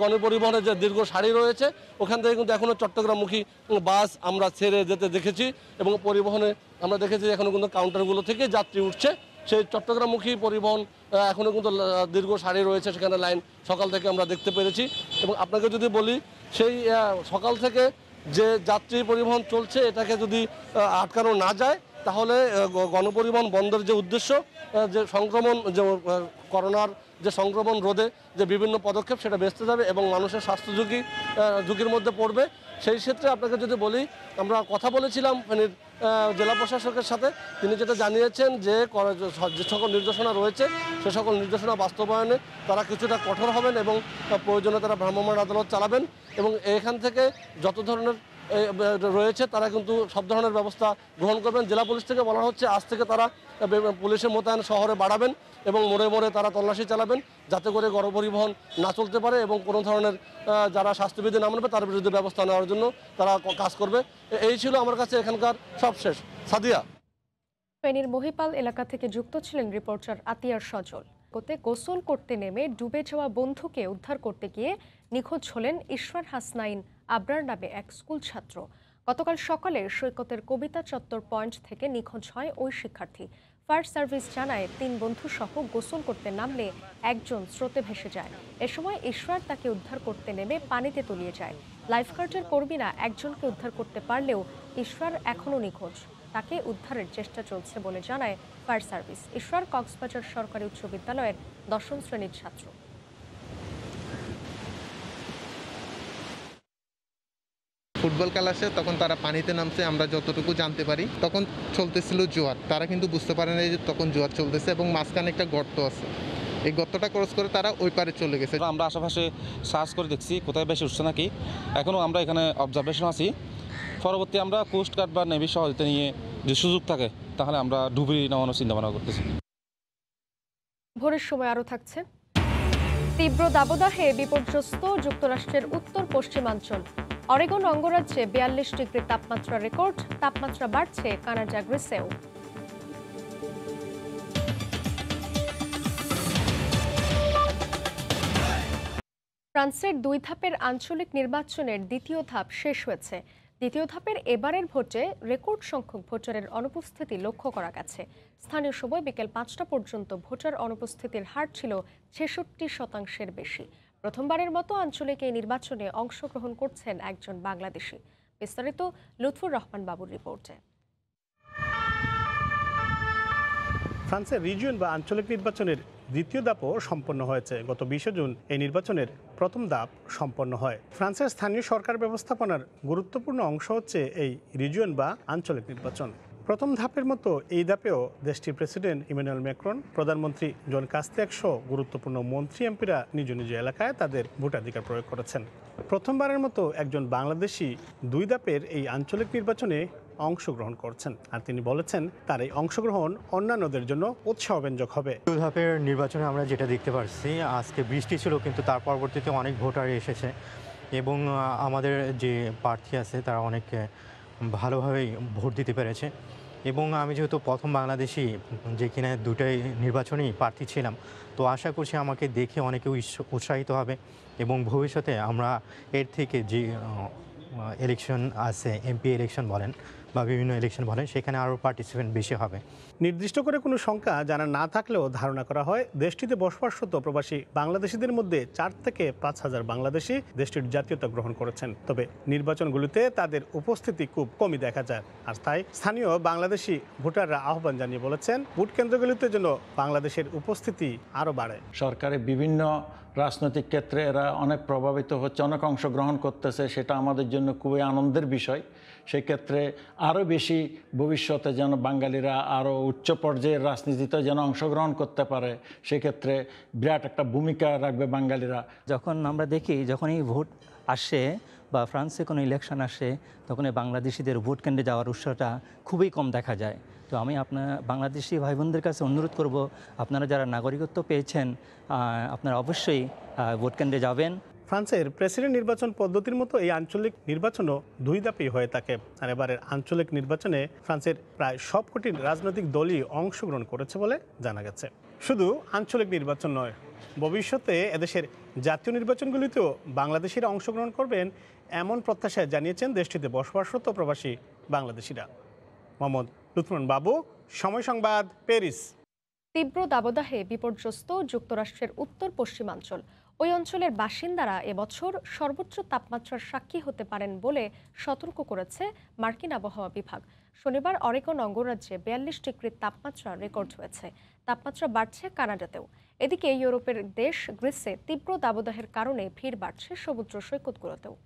গণপরিবহনের যে দীর্ঘ সারি রয়েছে, ওখান থেকে কিন্তু এখনও চট্টগ্রামমুখী বাস আমরা ছেড়ে যেতে দেখেছি, এবং পরিবহনে আমরা দেখেছি এখনও কিন্তু কাউন্টারগুলো থেকে যাত্রী উঠছে। সেই চট্টগ্রামমুখী পরিবহন এখনও কিন্তু দীর্ঘ সারি রয়েছে, সেখানে লাইন সকাল থেকে আমরা দেখতে পেরেছি। এবং আপনাকে যদি বলি, সেই সকাল থেকে যে যাত্রী পরিবহন চলছে, এটাকে যদি আটকানো না যায়, তাহলে গণপরিবহন বন্ধের যে উদ্দেশ্য, যে সংক্রমণ, যে করোনার যে সংক্রমণ রোধে যে বিভিন্ন পদক্ষেপ, সেটা বেঁচতে যাবে এবং মানুষের স্বাস্থ্য ঝুঁকির মধ্যে পড়বে। সেই ক্ষেত্রে আপনাকে যদি বলি, আমরা কথা বলেছিলাম ফেনীর জেলা প্রশাসকের সাথে, তিনি যেটা জানিয়েছেন যে যে সকল নির্দেশনা রয়েছে সে সকল নির্দেশনা বাস্তবায়নে তারা কিছুটা কঠোর হবেন, এবং প্রয়োজনে তারা ভ্রাম্যমাণ আদালত চালাবেন, এবং এখান থেকে যত ধরনের রয়েছে তারা কিন্তু সব ধরনের ব্যবস্থা গ্রহণ করবেন। জেলা পুলিশ থেকে বলা হচ্ছে আজ থেকে তারা পুলিশের মোতায়েন শহরে বাড়াবেন, এবং মোড়ে মোড়ে তারা তল্লাশি চালাবেন, যাতে করে গণপরিবহন না চলতে পারে, এবং কোনো ধরনের যারা স্বাস্থ্যবিধি না মানবে তার বিরুদ্ধে ব্যবস্থা নেওয়ার জন্য তারা কাজ করবে। এই ছিল আমার কাছে এখানকার সবশেষ। সাদিয়া। ফেনীর মহিপাল এলাকা থেকে যুক্ত ছিলেন রিপোর্টার আতিয়ার সজল। গোসল করতে নেমে ডুবে যাওয়া বন্ধুকে উদ্ধার করতে গিয়ে নিখোঁজ হলেন ইশরার হাসনাইন আবরার নামে এক স্কুল ছাত্র। গতকাল সকালে সৈকতের কবিতা চত্বর পয়েন্ট থেকে নিখোঁজ হয় ওই শিক্ষার্থী। ফায়ার সার্ভিস জানায় 3 বন্ধু সহ গোসল করতে নামলে একজন স্রোতে ভেসে যায়। এ সময় ইশরার তাকে উদ্ধার করতে নেমে পানিতে তলিয়ে যায়। লাইফগার্ডের কর্মীরা একজনকে উদ্ধার করতে পারলেও ইশরার এখনও নিখোঁজ। তাকে উদ্ধারের চেষ্টা চলছে বলে জানায় ফায়ার সার্ভিস। ইশরার কক্সবাজার সরকারি উচ্চ বিদ্যালয়ের 10ম শ্রেণীর ছাত্র। ফুটবল খেলা আসে তখন তারা পানিতে নামছে, আমরা যতটুকু জানতে পারি তখন চলতেছিল জোয়ার, তারা কিন্তু বুঝতে পারে না যে তখন জোয়ার চলতেছে এবং মাঝখানে একটা গর্ত আছে, এই গর্তটা ক্রস করে তারা ওই পারে চলে গেছে। আমরা আশেপাশে সার্চ করে দেখছি কোথায় বেশি উঠছে নাকি, এখনও আমরা এখানে অবজারভেশন আছি। পরবর্তী আমরা কোস্ট গার্ড বা নেভি সহযোগিতা নিয়ে যে সুযোগ থাকে তাহলে আমরা ডুবি নামানোর চিন্তা ভাবনা করতেছি। ভোরের সময় আরও থাকছে তীব্র দাবদাহে বিপর্যস্ত যুক্তরাষ্ট্রের উত্তর পশ্চিমাঞ্চল। অরেগন অঙ্গরাজ্যে 42 ডিগ্রি তাপমাত্রা রেকর্ড, তাপমাত্রা বাড়ছে কানাডা গ্রিসেও। ফ্রান্সের 2 ধাপের আঞ্চলিক নির্বাচনের দ্বিতীয় ধাপ শেষ হয়েছে। দ্বিতীয় ধাপের এবারের ভোটে রেকর্ড সংখ্যক ভোটারের অনুপস্থিতি লক্ষ্য করা গেছে। স্থানীয় সময় বিকেল 5টা পর্যন্ত ভোটার অনুপস্থিতির হার ছিল 66% বেশি। প্রথমবারের মতো আঞ্চলিক এই নির্বাচনে অংশগ্রহণ করছেন একজন বাংলাদেশি। বিস্তারিত লুৎফুর রহমান বাবুর রিপোর্টে। ফ্রান্সের রিজিয়ন বা আঞ্চলিক নির্বাচনের দ্বিতীয় ধাপও সম্পন্ন হয়েছে। গত 20 জুন এই নির্বাচনের প্রথম ধাপ সম্পন্ন হয়। ফ্রান্সের স্থানীয় সরকার ব্যবস্থাপনার গুরুত্বপূর্ণ অংশ হচ্ছে এই রিজিয়ন বা আঞ্চলিক নির্বাচন। প্রথম ধাপের মতো এই ধাপেও দেশটির প্রেসিডেন্ট ইমানুয়েল ম্যাক্রন, প্রধানমন্ত্রী জন কাস্তেক্স সহ গুরুত্বপূর্ণ মন্ত্রী এমপিরা নিজ নিজ এলাকায় তাদের ভোটাধিকার প্রয়োগ করেছেন। প্রথমবারের মতো একজন বাংলাদেশি 2 ধাপের এই আঞ্চলিক নির্বাচনে অংশগ্রহণ করছেন, আর তিনি বলেছেন তার এই অংশগ্রহণ অন্যান্যদের জন্য উৎসাহব্যঞ্জক হবে। 2 ধাপের নির্বাচনে আমরা যেটা দেখতে পাচ্ছি, আজকে বৃষ্টি ছিল কিন্তু তার পরবর্তীতে অনেক ভোটার এসেছে এবং আমাদের যে প্রার্থী আছে তারা অনেক ভালোভাবেই ভোট দিতে পেরেছে। এবং আমি যেহেতু প্রথম বাংলাদেশি যে কিনা 2টাই নির্বাচনেই প্রার্থী ছিলাম, তো আশা করছি আমাকে দেখে অনেকে উৎসাহিত হবে এবং ভবিষ্যতে আমরা এর থেকে যে ইলেকশন আছে, এমপি ইলেকশন বলেন বা বিভিন্ন ইলেকশন বলেন, সেখানে আরও পার্টিসিপেন্ট বেশি হবে। নির্দিষ্ট করে কোনো সংখ্যা জানা না থাকলেও ধারণা করা হয় দেশটিতে বসবাসরত প্রবাসী বাংলাদেশিদের মধ্যে 4 থেকে 5 হাজার বাংলাদেশি দেশটির জাতীয়তা গ্রহণ করেছেন। তবে নির্বাচনগুলিতে তাদের উপস্থিতি খুব কমই দেখা যায়। আর তাই স্থানীয় বাংলাদেশি ভোটাররা আহ্বান জানিয়ে বলেছেন ভোট কেন্দ্রগুলিতে যেন বাংলাদেশের উপস্থিতি আরও বাড়ে। সরকারের বিভিন্ন রাজনৈতিক ক্ষেত্রে এরা অনেক প্রভাবিত হচ্ছে, অনেক অংশগ্রহণ করতেছে, সেটা আমাদের জন্য খুবই আনন্দের বিষয়। সেই ক্ষেত্রে আরও বেশি ভবিষ্যতে যেন বাঙালিরা আরও উচ্চ পর্যায়ের রাজনীতিতে যেন অংশগ্রহণ করতে পারে, সেক্ষেত্রে বিরাট একটা ভূমিকা রাখবে বাঙালিরা। যখন আমরা দেখি যখন এই ভোট আসে বা ফ্রান্সে কোনো ইলেকশন আসে, তখন এই বাংলাদেশিদের ভোট কেন্দ্রে যাওয়ার উৎসাহটা খুবই কম দেখা যায়। তো আমি আপনার বাংলাদেশি ভাই বোনদের কাছে অনুরোধ করব, আপনারা যারা নাগরিকত্ব পেয়েছেন আপনারা অবশ্যই ভোট কেন্দ্রে যাবেন। ফ্রান্সের প্রেসিডেন্ট নির্বাচন পদ্ধতির মতো এই আঞ্চলিক নির্বাচনও 2 ধাপেই হয়ে থাকে। আর এবারের আঞ্চলিক নির্বাচনে ফ্রান্সের প্রায় সবকটি রাজনৈতিক দলই অংশগ্রহণ করেছে বলে জানা গেছে। শুধু আঞ্চলিক নির্বাচন নয়, ভবিষ্যতে এদেশের জাতীয় নির্বাচনগুলিতেও বাংলাদেশিরা অংশগ্রহণ করবেন এমন প্রত্যাশা জানিয়েছেন দেশটিতে বসবাসরত প্রবাসী বাংলাদেশিরা। মোহাম্মদ লুৎফুর বাবু, সময় সংবাদ, প্যারিস। তীব্র দাবদাহে বিপর্যস্ত যুক্তরাষ্ট্রের উত্তর পশ্চিমাঞ্চল। ওই অঞ্চলের বাসিন্দারা এবছর সর্বোচ্চ তাপমাত্রার সাক্ষী হতে পারেন বলে সতর্ক করেছে মার্কিন আবহাওয়া বিভাগ। শনিবার অরেগন অঙ্গরাজ্যে 42 ডিগ্রি তাপমাত্রা রেকর্ড হয়েছে। তাপমাত্রা বাড়ছে কানাডাতেও। এদিকে ইউরোপের দেশ গ্রিসে তীব্র দাবদাহের কারণে ভিড় বাড়ছে সমুদ্র সৈকতগুলোতেও।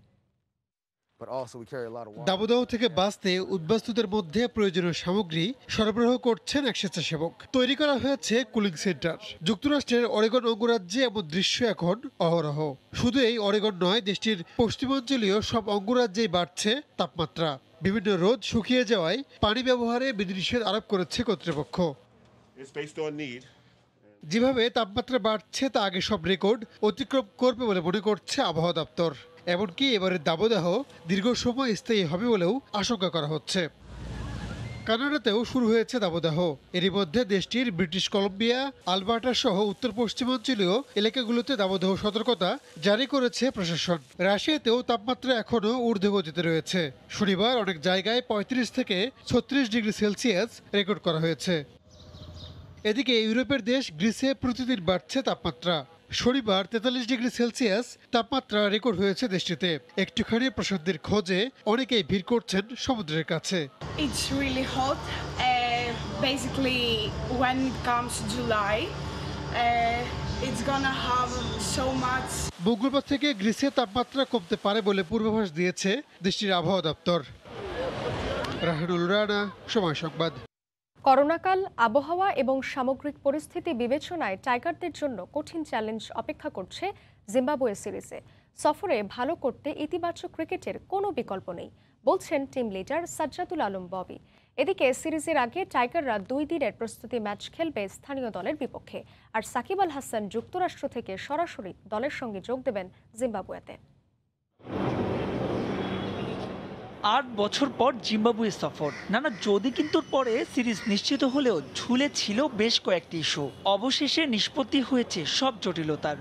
দাবদাহ থেকে বাঁচতে উদ্বাস্তুদের মধ্যে প্রয়োজনীয় সামগ্রী সরবরাহ করছেন এক স্বেচ্ছাসেবক। তৈরি করা হয়েছে কুলিং সেন্টার। যুক্তরাষ্ট্রের অরেগন অঙ্গরাজ্যে এমন দৃশ্য এখন অহরহ। শুধু এই অরেগন নয়, দেশটির পশ্চিমাঞ্চলীয় সব অঙ্গরাজ্যেই বাড়ছে তাপমাত্রা। বিভিন্ন হ্রদ শুকিয়ে যাওয়ায় পানি ব্যবহারে বিধিনিষেধ আরোপ করেছে কর্তৃপক্ষ। যেভাবে তাপমাত্রা বাড়ছে তা আগে সব রেকর্ড অতিক্রম করবে বলে মনে করছে আবহাওয়া দপ্তর। এমনকি এবারের দাবদাহ দীর্ঘ সময় স্থায়ী হবে বলেও আশঙ্কা করা হচ্ছে। কানাডাতেও শুরু হয়েছে দাবদাহ। এরই মধ্যে দেশটির ব্রিটিশ কলম্বিয়া, আলবার্টা সহ উত্তর পশ্চিমাঞ্চলীয় এলাকাগুলোতে দাবদাহ সতর্কতা জারি করেছে প্রশাসন। রাশিয়াতেও তাপমাত্রা এখনও ঊর্ধ্বগতিতে রয়েছে। শনিবার অনেক জায়গায় 35 থেকে 36 ডিগ্রি সেলসিয়াস রেকর্ড করা হয়েছে। এদিকে ইউরোপের দেশ গ্রিসে প্রতিদিন বাড়ছে তাপমাত্রা। শনিবার 43 ডিগ্রি সেলসিয়াস তাপমাত্রা রেকর্ড হয়েছে দেশটিতে। একটুখানি প্রশান্তির খোঁজে অনেকেই ভিড় করছেন সমুদ্রের কাছে। It's really hot. Basically, when it comes July, মঙ্গলবার থেকে গ্রিসের তাপমাত্রা কমতে পারে বলে পূর্বাভাস দিয়েছে দেশটির আবহাওয়া দপ্তর। রাহেনুল রানা, সময় সংবাদ। করোনাকাল, আবহাওয়া এবং সামগ্রিক পরিস্থিতি বিবেচনায় টাইগারদের জন্য কঠিন চ্যালেঞ্জ অপেক্ষা করছে জিম্বাবুয়ে সিরিজে। সফরে ভালো করতে ইতিবাচক ক্রিকেটের কোনো বিকল্প নেই বলছেন টিম লিডার সাজ্জাদুল আলম ববি। এদিকে সিরিজের আগে টাইগাররা 2 দিনের প্রস্তুতি ম্যাচ খেলবে স্থানীয় দলের বিপক্ষে। আর সাকিব আল হাসান যুক্তরাষ্ট্র থেকে সরাসরি দলের সঙ্গে যোগ দেবেন জিম্বাবুয়েতে। 8 বছর পর জিম্বাবুয়ে সফর, নানা যদি কিন্তু পরে সিরিজ নিশ্চিত হলেও ঝুলে ছিল বেশ কয়েকটি ইস্যু। অবশেষে নিষ্পত্তি হয়েছে সব জটিলতার।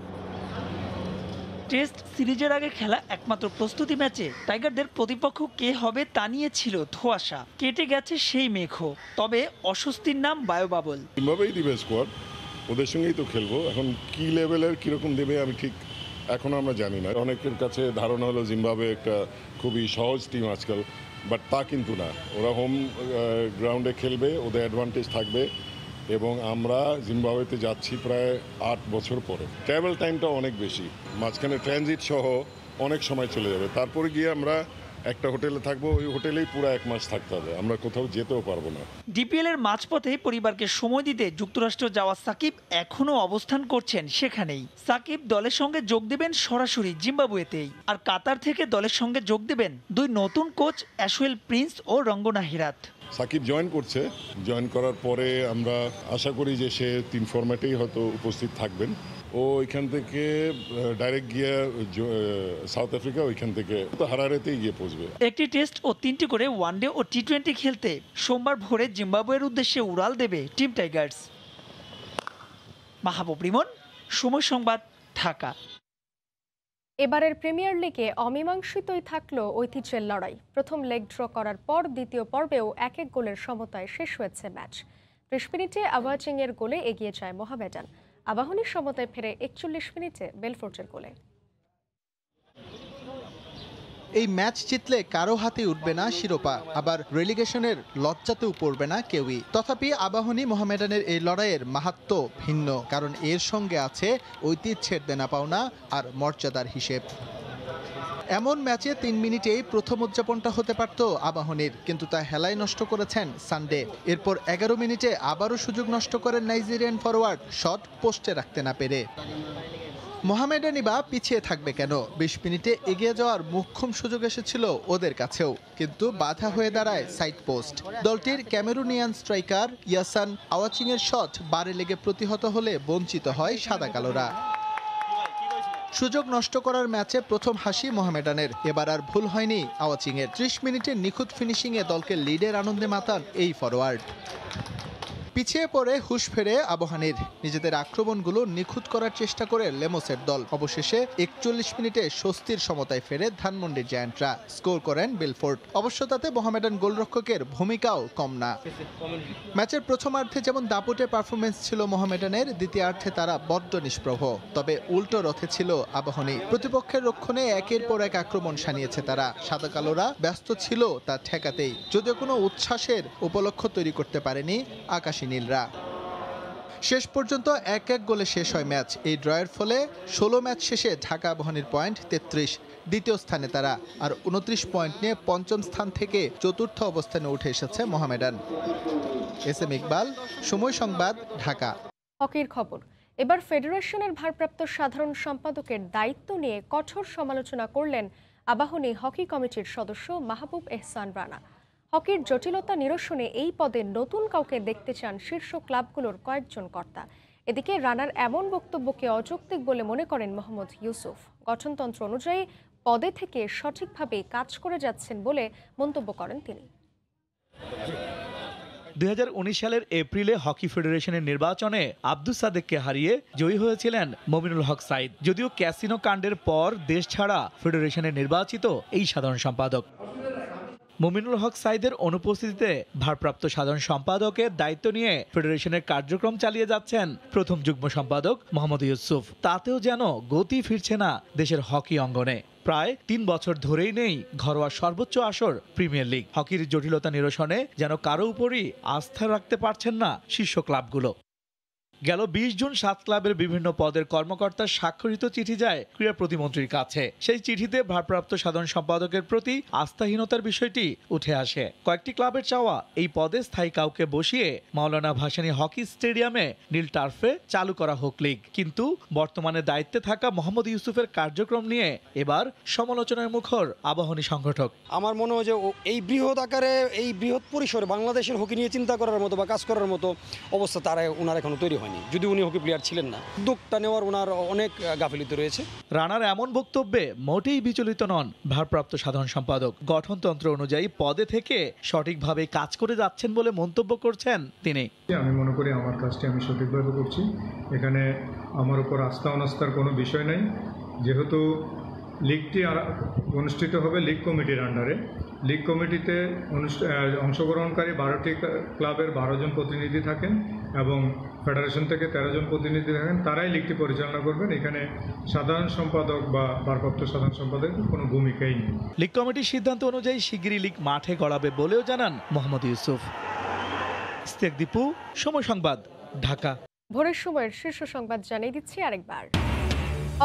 টেস্ট সিরিজের আগে খেলা একমাত্র প্রস্তুতি ম্যাচে টাইগারদের প্রতিপক্ষ কে হবে তা নিয়ে ছিল ধোঁয়াশা। কেটে গেছে সেই মেঘও, তবে অস্বস্তির নাম বায়োবাবল। জিম্বাবুয়েই দিবে স্কোয়াড, ওদের সঙ্গেই তো খেলবো। এখন কি লেভেলের কিরকম দেবে আমি ঠিক এখনো আমরা জানি না। অনেকের কাছে ধারণা হলো জিম্বাবুয়ে একটা খুবই সহজ টিম আজকাল, বাট তা কিন্তু না। ওরা হোম গ্রাউন্ডে খেলবে, ওদের অ্যাডভান্টেজ থাকবে এবং আমরা জিম্বাবুয়েতে যাচ্ছি প্রায় 8 বছর পরে। ট্রাভেল টাইমটা অনেক বেশি, মাঝখানে ট্রানজিট সহ অনেক সময় চলে যাবে। তারপরে গিয়ে আমরা একটা হোটেলে থাকবো, ওই হোটেলেই পুরো 1 মাস থাকতে হবে, আমরা কোথাও যেতেও পারবো না। ডিপিএল এর মাঝপথে পরিবারকে সময় দিতে যুক্তরাষ্ট্র যাওয়া সাকিব এখনও অবস্থান করছেন সেখানেই। সাকিব দলের সঙ্গে যোগ দেবেন সরাসরি জিম্বাবুয়েতেই। আর কাতার থেকে দলের সঙ্গে যোগ দেবেন 2 নতুন কোচ অ্যাশওয়েল প্রিন্স ও রঙ্গনা হিরাত। সাকিব জয়েন করছে, জয়েন করার পরে আমরা আশা করি যে সে 3 ফরম্যাটেই হয়তো উপস্থিত থাকবেন। ও ওইখান থেকে ডাইরেক্ট গিয়ে সাউথ আফ্রিকা, ওইখান থেকে তো হারারেতেই গিয়ে পৌঁছবে। একটি টেস্ট ও 3টি করে ওয়ানডে ও টি20 খেলতে সোমবার ভোরে জিম্বাবুয়ের উদ্দেশ্যে উড়াল দেবে টিম টাইগার্স। মাহবুব রিমন, সময় সংবাদ, ঢাকা। এবারের প্রিমিয়ার লিগে অমীমাংসিতই থাকলো ঐতিহ্যের লড়াই। প্রথম লেগ ড্র করার পর দ্বিতীয় পর্বেও 1-1 গোলের সমতায় শেষ হয়েছে ম্যাচ। 30 মিনিটে আওয়াচিংয়ের গোলে এগিয়ে যায় মোহামেডান। আবাহনীর সমতায় ফেরে 41 মিনিটে বেলফোর্টের গোলে। এই ম্যাচ জিতলে কারো হাতে উঠবে না শিরোপা, আবার রেলিগেশনের লজ্জাতেও পড়বে না কেউই। তথাপি আবাহনী মোহামেডানের এই লড়াইয়ের মাহাত্ম্য ভিন্ন, কারণ এর সঙ্গে আছে ঐতিহ্যের দেনা পাওনা আর মর্যাদার হিসেব। এমন ম্যাচে 3 মিনিটেই প্রথম উদযাপনটা হতে পারত আবাহনীর, কিন্তু তা হেলায় নষ্ট করেছেন সানডে। এরপর 11 মিনিটে আবারও সুযোগ নষ্ট করেন নাইজেরিয়ান ফরওয়ার্ড, শট পোস্টে রাখতে না পেরে। মোহামেডানই বা পিছিয়ে থাকবে কেন? 20 মিনিটে এগিয়ে যাওয়ার মোক্ষম সুযোগ এসেছিল ওদের কাছেও, কিন্তু বাধা হয়ে দাঁড়ায় সাইড পোস্ট। দলটির ক্যামেরুনিয়ান স্ট্রাইকার ইয়াসান আওয়াচিংয়ের শট বারে লেগে প্রতিহত হলে বঞ্চিত হয় সাদা কালোরা। সুযোগ নষ্ট করার ম্যাচে প্রথম হাসি মোহামেডানের। এবার আর ভুল হয়নি আওয়াচিংয়ের। 30 মিনিটে নিখুঁত ফিনিশিংয়ে দলকে লিডের আনন্দে মাতান এই ফরওয়ার্ড। পিছিয়ে পড়ে হুঁশ ফেরে আবাহনীর। নিজেদের আক্রমণগুলো নিখুঁত করার চেষ্টা করে লেমসের দল। অবশেষে 41 মিনিটে স্বস্তির সমতায় ফেরে ধানমন্ডির জায়ান্টরা। স্কোর করেন বেলফোর্ট। অবশ্য তাতে মোহামেডান গোলরক্ষকের ভূমিকাও কম না। ম্যাচের প্রথমার্ধে যেমন দাপুটে পারফরমেন্স ছিল মোহামেডানের, দ্বিতীয়ার্ধে তারা বড্ড নিষ্প্রভ। তবে উল্টো রথে ছিল আবাহনী। প্রতিপক্ষের রক্ষণে একের পর এক আক্রমণ সানিয়েছে তারা। সাদা কালোরা ব্যস্ত ছিল তা ঠেকাতেই, যদিও কোনো উচ্ছ্বাসের উপলক্ষ তৈরি করতে পারেনি আকাশী নীলরা। শেষ পর্যন্ত 1-1 গোলে শেষ হয় ম্যাচ। এই ড্রয়ের ফলে 16 ম্যাচ শেষে ঢাকা আবাহনীর পয়েন্ট 33, দ্বিতীয় স্থানে তারা। আর 29 পয়েন্ট নিয়ে পঞ্চম স্থান থেকে চতুর্থ অবস্থানে উঠে এসেছে মোহামেডান। এস.এম. ইকবাল, সময় সংবাদ, ঢাকা। হকির খবর। এবার ফেডারেশনের ভারপ্রাপ্ত সাধারণ সম্পাদকের দায়িত্ব নিয়ে কঠোর সমালোচনা করলেন আবাহনী হকি কমিটির সদস্য মাহবুব এহসান রানা। হকির জটিলতা নিরসনে এই পদে নতুন কাউকে দেখতে চান শীর্ষ ক্লাবগুলোর কয়েকজন কর্তা। এদিকে রানার এমন বক্তব্যকে অযৌক্তিক বলে মনে করেন মোহাম্মদ ইউসুফ। গঠনতন্ত্র অনুযায়ী পদে থেকে সঠিকভাবে কাজ করে যাচ্ছেন বলে মন্তব্য করেন তিনি। 2019 সালের এপ্রিলে হকি ফেডারেশনের নির্বাচনে আব্দুস সাদেককে হারিয়ে জয়ী হয়েছিলেন মমিনুল হক সাইদ। যদিও ক্যাসিনো কাণ্ডের পর দেশ ছাড়া ফেডারেশনের নির্বাচিত এই সাধারণ সম্পাদক। মমিনুল হক সাইদের অনুপস্থিতিতে ভারপ্রাপ্ত সাধারণ সম্পাদকের দায়িত্ব নিয়ে ফেডারেশনের কার্যক্রম চালিয়ে যাচ্ছেন প্রথম যুগ্ম সম্পাদক মোহাম্মদ ইউসুফ। তাতেও যেন গতি ফিরছে না দেশের হকি অঙ্গনে। প্রায় 3 বছর ধরেই নেই ঘরোয়া সর্বোচ্চ আসর প্রিমিয়ার লিগ। হকির জটিলতা নিরসনে যেন কারো উপরই আস্থা রাখতে পারছেন না শীর্ষ ক্লাবগুলো। গেল 20 জুন 7 ক্লাবের বিভিন্ন পদের কর্মকর্তার স্বাক্ষরিত চিঠি যায় ক্রীড়া প্রতিমন্ত্রীর কাছে। সেই চিঠিতে ভারপ্রাপ্ত সাধারণ সম্পাদকের প্রতি আস্থাহীনতার বিষয়টি উঠে আসে। কয়েকটি ক্লাবের চাওয়া এই পদে স্থায়ী কাউকে বসিয়ে মাওলানা ভাসানী হকি স্টেডিয়ামে নীল টার্ফে চালু করা হোক লীগ। কিন্তু বর্তমানে দায়িত্বে থাকা মোহাম্মদ ইউসুফের কার্যক্রম নিয়ে এবার সমালোচনার মুখর আবাহনী সংগঠক। আমার মনে হয় যে এই বৃহৎ আকারে, এই বৃহৎ পরিসরে বাংলাদেশের হকি নিয়ে চিন্তা করার মতো বা কাজ করার মতো অবস্থা ওনার এখনো তৈরি হয়নি, যদি উনি হকি প্লেয়ার ছিলেন না। উদ্যোগটা নেওয়ার ওনার অনেক গাফিলতি রয়েছে। রানার এমন বক্তব্যে মোটেই বিচলিত নন ভারপ্রাপ্ত সাধারণ সম্পাদক। গঠনতন্ত্র অনুযায়ী পদে থেকে সঠিকভাবে কাজ করে যাচ্ছেন বলে মন্তব্য করছেন তিনি। আমি মনে করি আমার কাজটি আমি সঠিকভাবে করছি, এখানে আমার উপর আস্থা অনাস্থার কোনো বিষয় নেই। যেহেতু লীগটি অনুষ্ঠিত হবে লীগ কমিটির আন্ডারে, লীগ কমিটিতে অংশগ্রহণকারী 12টি ক্লাবের 12 জন প্রতিনিধি থাকেন এবং ফেডারেশন থেকে 13 জন প্রতিনিধি থাকেন, তারাই লীগটি পরিচালনা করবেন। এখানে সাধারণ সম্পাদক বা ভারপ্রাপ্ত সাধারণ সম্পাদকের কোনো ভূমিকাই নেই। লীগ কমিটির সিদ্ধান্ত অনুযায়ী শিগগিরই লীগ মাঠে গড়াবে বলেও জানান মোহাম্মদ ইউসুফ। ইস্তেক দীপু, সময় সংবাদ, ঢাকা। ভোরের সময়ের শীর্ষ সংবাদ জানিয়ে দিচ্ছি আরেকবার।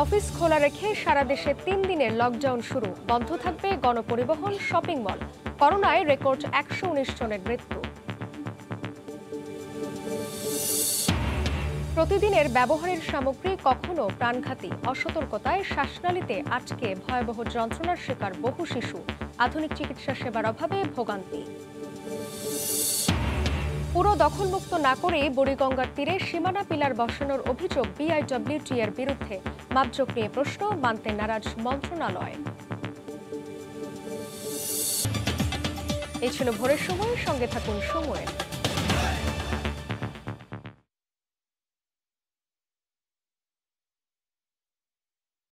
অফিস খোলা রেখে সারা দেশে 3 দিনের লকডাউন শুরু। বন্ধ থাকবে গণপরিবহন, শপিং মল। করোনায় রেকর্ড 119 জনের মৃত্যু। প্রতিদিনের ব্যবহারের সামগ্রী কখনো প্রাণঘাতী। অসতর্কতায় শ্বাসনালীতে আটকে ভয়াবহ যন্ত্রণার শিকার বহু শিশু। আধুনিক চিকিৎসা সেবার অভাবে ভোগান্তি। পুরো দখলমুক্ত না করে বুড়িগঙ্গার তীরে সীমানা পিলার বসানোর অভিযোগ বিআইডব্লিউটি এর বিরুদ্ধে। মাপজোক নিয়ে প্রশ্ন, মানতে নারাজ মন্ত্রণালয়। এই ছিল ভোরের সময়, সঙ্গে থাকুন সময়ের।